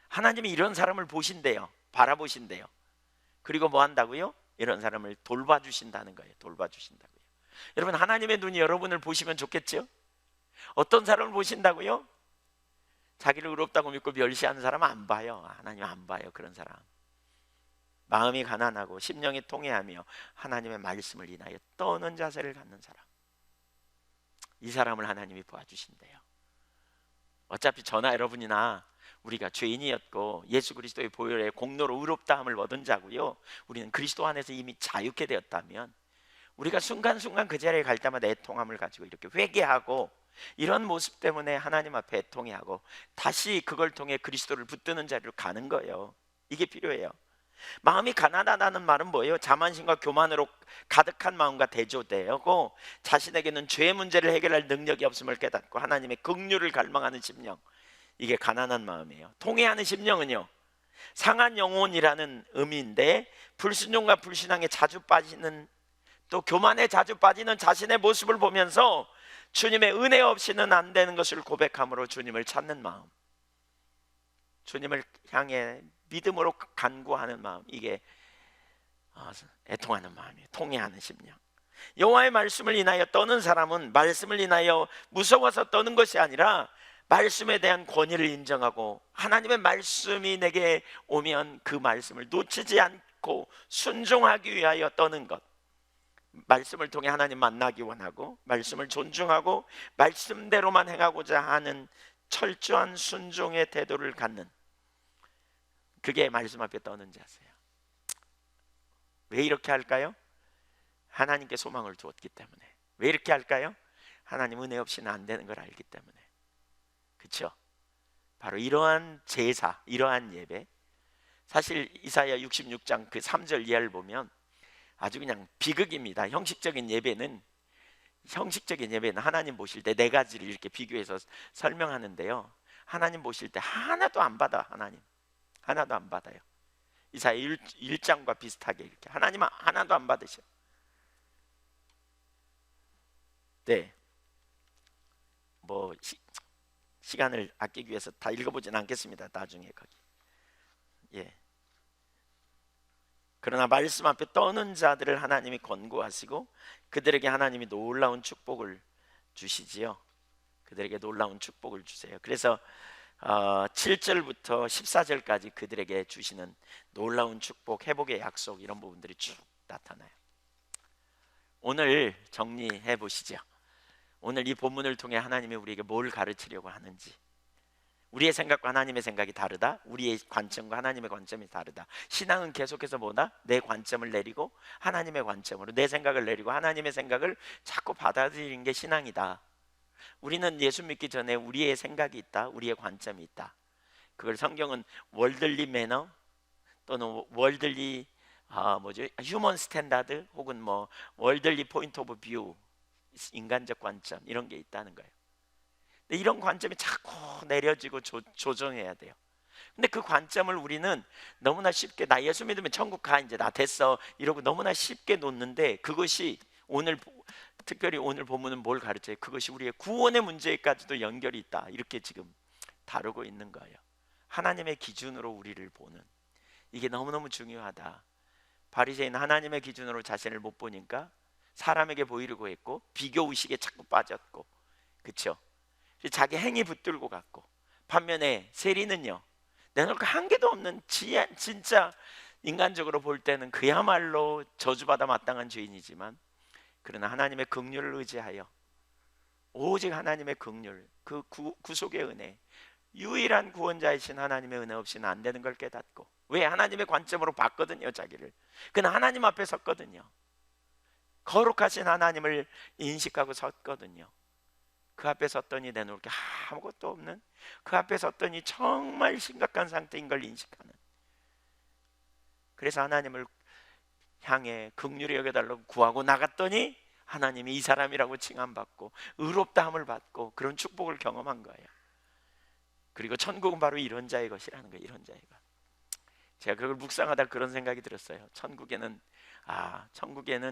하나님이 이런 사람을 보신대요. 바라보신대요. 그리고 뭐 한다고요? 이런 사람을 돌봐주신다는 거예요. 돌봐주신다고요. 여러분, 하나님의 눈이 여러분을 보시면 좋겠죠? 어떤 사람을 보신다고요? 자기를 의롭다고 믿고 멸시하는 사람은 안 봐요. 하나님 안 봐요. 그런 사람. 마음이 가난하고 심령이 통회하며 하나님의 말씀을 인하여 떠는 자세를 갖는 사람, 이 사람을 하나님이 보아주신대요. 어차피 저나 여러분이나 우리가 죄인이었고 예수 그리스도의 보혈의 공로로 의롭다함을 얻은 자고요, 우리는 그리스도 안에서 이미 자유케 되었다면 우리가 순간순간 그 자리에 갈 때마다 애통함을 가지고 이렇게 회개하고, 이런 모습 때문에 하나님 앞에 애통해하고 다시 그걸 통해 그리스도를 붙드는 자리로 가는 거예요. 이게 필요해요. 마음이 가난하다는 말은 뭐예요? 자만심과 교만으로 가득한 마음과 대조되고 자신에게는 죄의 문제를 해결할 능력이 없음을 깨닫고 하나님의 긍휼을 갈망하는 심령, 이게 가난한 마음이에요. 통회하는 심령은요, 상한 영혼이라는 의미인데 불순종과 불신앙에 자주 빠지는, 또 교만에 자주 빠지는 자신의 모습을 보면서 주님의 은혜 없이는 안 되는 것을 고백함으로 주님을 찾는 마음, 주님을 향해 믿음으로 간구하는 마음, 이게 애통하는 마음이에요. 통회하는 심령. 여호와의 말씀을 인하여 떠는 사람은 말씀을 인하여 무서워서 떠는 것이 아니라 말씀에 대한 권위를 인정하고 하나님의 말씀이 내게 오면 그 말씀을 놓치지 않고 순종하기 위하여 떠는 것, 말씀을 통해 하나님 만나기 원하고 말씀을 존중하고 말씀대로만 행하고자 하는 철저한 순종의 태도를 갖는, 그게 말씀 앞에 떠는 자세요. 왜 이렇게 할까요? 하나님께 소망을 두었기 때문에. 왜 이렇게 할까요? 하나님 은혜 없이는 안 되는 걸 알기 때문에. 그렇죠? 바로 이러한 제사, 이러한 예배, 사실 이사야 66장 그 3절 이하를 보면 아주 그냥 비극입니다. 형식적인 예배는 하나님 보실 때 네 가지를 이렇게 비교해서 설명하는데요, 하나님 보실 때 하나도 안 받아. 하나님 하나도 안 받아요. 이사야 1장과 비슷하게 이렇게 하나님 하나도 안 받으셔. 네, 뭐 시간을 아끼기 위해서 다 읽어보진 않겠습니다. 나중에 거기. 예. 그러나 말씀 앞에 떠는 자들을 하나님이 권고하시고 그들에게 하나님이 놀라운 축복을 주시지요. 그들에게 놀라운 축복을 주세요. 그래서 7절부터 14절까지 그들에게 주시는 놀라운 축복, 회복의 약속, 이런 부분들이 쭉 나타나요. 오늘 정리해 보시죠. 오늘 이 본문을 통해 하나님이 우리에게 뭘 가르치려고 하는지. 우리의 생각과 하나님의 생각이 다르다. 우리의 관점과 하나님의 관점이 다르다. 신앙은 계속해서 뭐다? 내 관점을 내리고 하나님의 관점으로, 내 생각을 내리고 하나님의 생각을 자꾸 받아들이는 게 신앙이다. 우리는 예수 믿기 전에 우리의 생각이 있다, 우리의 관점이 있다. 그걸 성경은 월들리 매너, 또는 월들리 뭐죠? 휴먼 스탠다드 혹은 뭐 월들리 포인트 오브 뷰, 인간적 관점 이런 게 있다는 거예요. 근데 이런 관점이 자꾸 내려지고 조정해야 돼요. 근데 그 관점을 우리는 너무나 쉽게 나 예수 믿으면 천국 가 이제 나 됐어 이러고 너무나 쉽게 놓는데 그것이 특별히 오늘 본문은 뭘 가르쳐요? 그것이 우리의 구원의 문제까지도 연결이 있다 이렇게 지금 다루고 있는 거예요. 하나님의 기준으로 우리를 보는 이게 너무너무 중요하다. 바리새인은 하나님의 기준으로 자신을 못 보니까 사람에게 보이려고 했고 비교 의식에 자꾸 빠졌고 그렇죠? 자기 행위 붙들고 갔고 반면에 세리는요 내놓을 거 한 개도 없는 진짜 인간적으로 볼 때는 그야말로 저주받아 마땅한 죄인이지만 그러나 하나님의 긍휼을 의지하여 오직 하나님의 긍휼 그 구속의 은혜 유일한 구원자이신 하나님의 은혜 없이는 안 되는 걸 깨닫고 왜 하나님의 관점으로 봤거든요 자기를. 그는 하나님 앞에 섰거든요. 거룩하신 하나님을 인식하고 섰거든요. 그 앞에 섰더니 내놓을 게 아무것도 없는 그 앞에 섰더니 정말 심각한 상태인 걸 인식하는 그래서 하나님을 향해 긍휼히 여겨달라고 구하고 나갔더니 하나님이 이 사람이라고 칭함받고 의롭다함을 받고 그런 축복을 경험한 거예요. 그리고 천국은 바로 이런 자의 것이라는 거예요. 이런 자의 것. 제가 그걸 묵상하다 그런 생각이 들었어요. 천국에는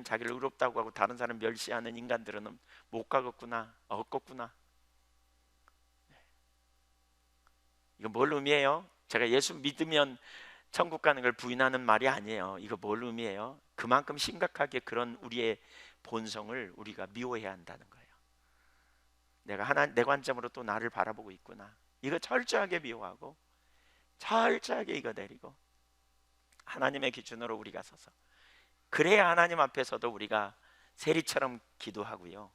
자기를 의롭다고 하고 다른 사람 멸시하는 인간들은 못 가겠구나, 없겠구나. 이거 뭘 의미해요? 제가 예수 믿으면 천국 가는 걸 부인하는 말이 아니에요. 이거 뭘 의미해요? 그만큼 심각하게 그런 우리의 본성을 우리가 미워해야 한다는 거예요. 내가 내 관점으로 또 나를 바라보고 있구나. 이거 철저하게 미워하고 철저하게 이거 내리고 하나님의 기준으로 우리가 서서 그래야 하나님 앞에서도 우리가 세리처럼 기도하고요.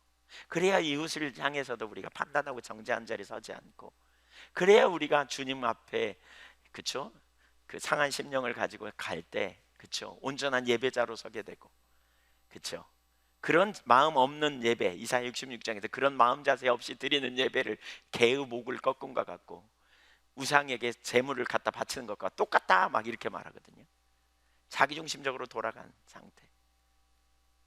그래야 이웃을 향해서도 우리가 판단하고 정죄한 자리 서지 않고 그래야 우리가 주님 앞에 그쵸? 그 상한 심령을 가지고 갈 때 그쵸? 온전한 예배자로 서게 되고 그쵸? 그런 마음 없는 예배 이사야 66장에서 그런 마음 자세 없이 드리는 예배를 개의 목을 꺾음과 같고 우상에게 재물을 갖다 바치는 것과 똑같다 막 이렇게 말하거든요. 자기중심적으로 돌아간 상태.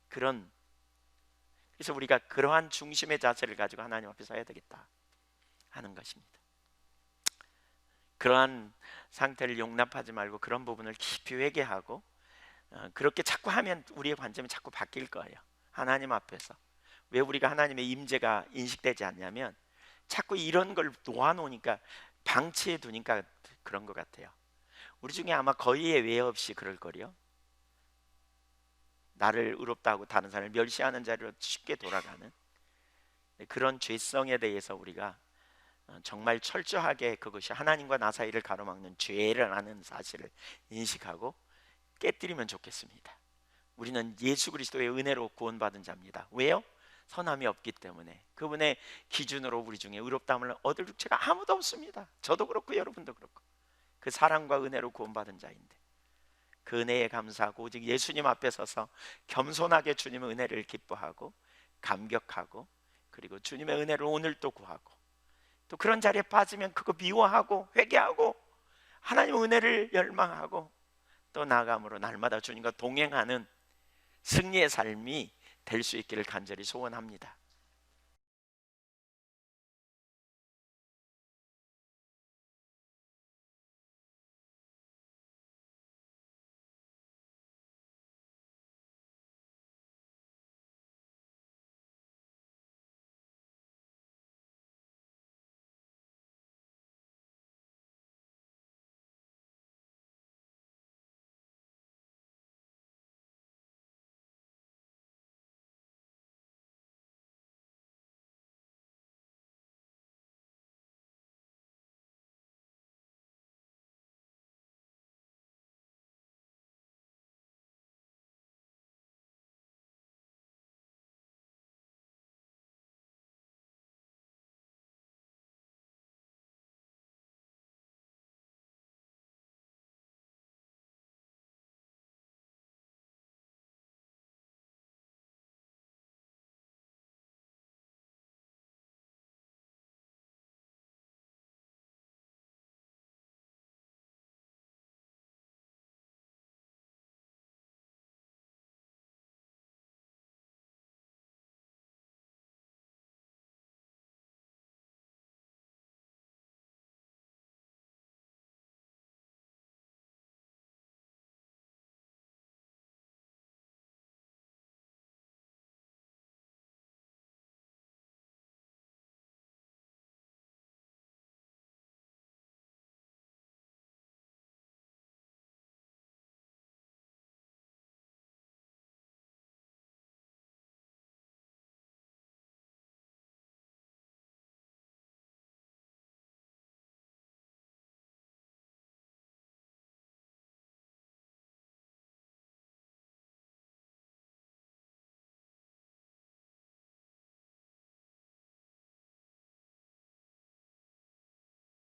그래서 우리가 그러한 중심의 자세를 가지고 하나님 앞에 서야 되겠다 하는 것입니다. 그러한 상태를 용납하지 말고 그런 부분을 깊이 회개하고 그렇게 자꾸 하면 우리의 관점이 자꾸 바뀔 거예요. 하나님 앞에서 왜 우리가 하나님의 임재가 인식되지 않냐면 자꾸 이런 걸 놓아놓으니까 방치해 두니까 그런 것 같아요. 우리 중에 아마 거의 예외 없이 그럴 거요. 나를 의롭다 하고 다른 사람을 멸시하는 자리로 쉽게 돌아가는 그런 죄성에 대해서 우리가 정말 철저하게 그것이 하나님과 나 사이를 가로막는 죄라는 사실을 인식하고 깨뜨리면 좋겠습니다. 우리는 예수 그리스도의 은혜로 구원받은 자입니다. 왜요? 선함이 없기 때문에 그분의 기준으로 우리 중에 의롭다함을 얻을 죄가 아무도 없습니다. 저도 그렇고 여러분도 그렇고 그 사랑과 은혜로 구원받은 자인데 그 은혜에 감사하고 오직 예수님 앞에 서서 겸손하게 주님의 은혜를 기뻐하고 감격하고 그리고 주님의 은혜를 오늘 또 구하고 또 그런 자리에 빠지면 그거 미워하고 회개하고 하나님의 은혜를 열망하고 또 나아감으로 날마다 주님과 동행하는 승리의 삶이 될 수 있기를 간절히 소원합니다.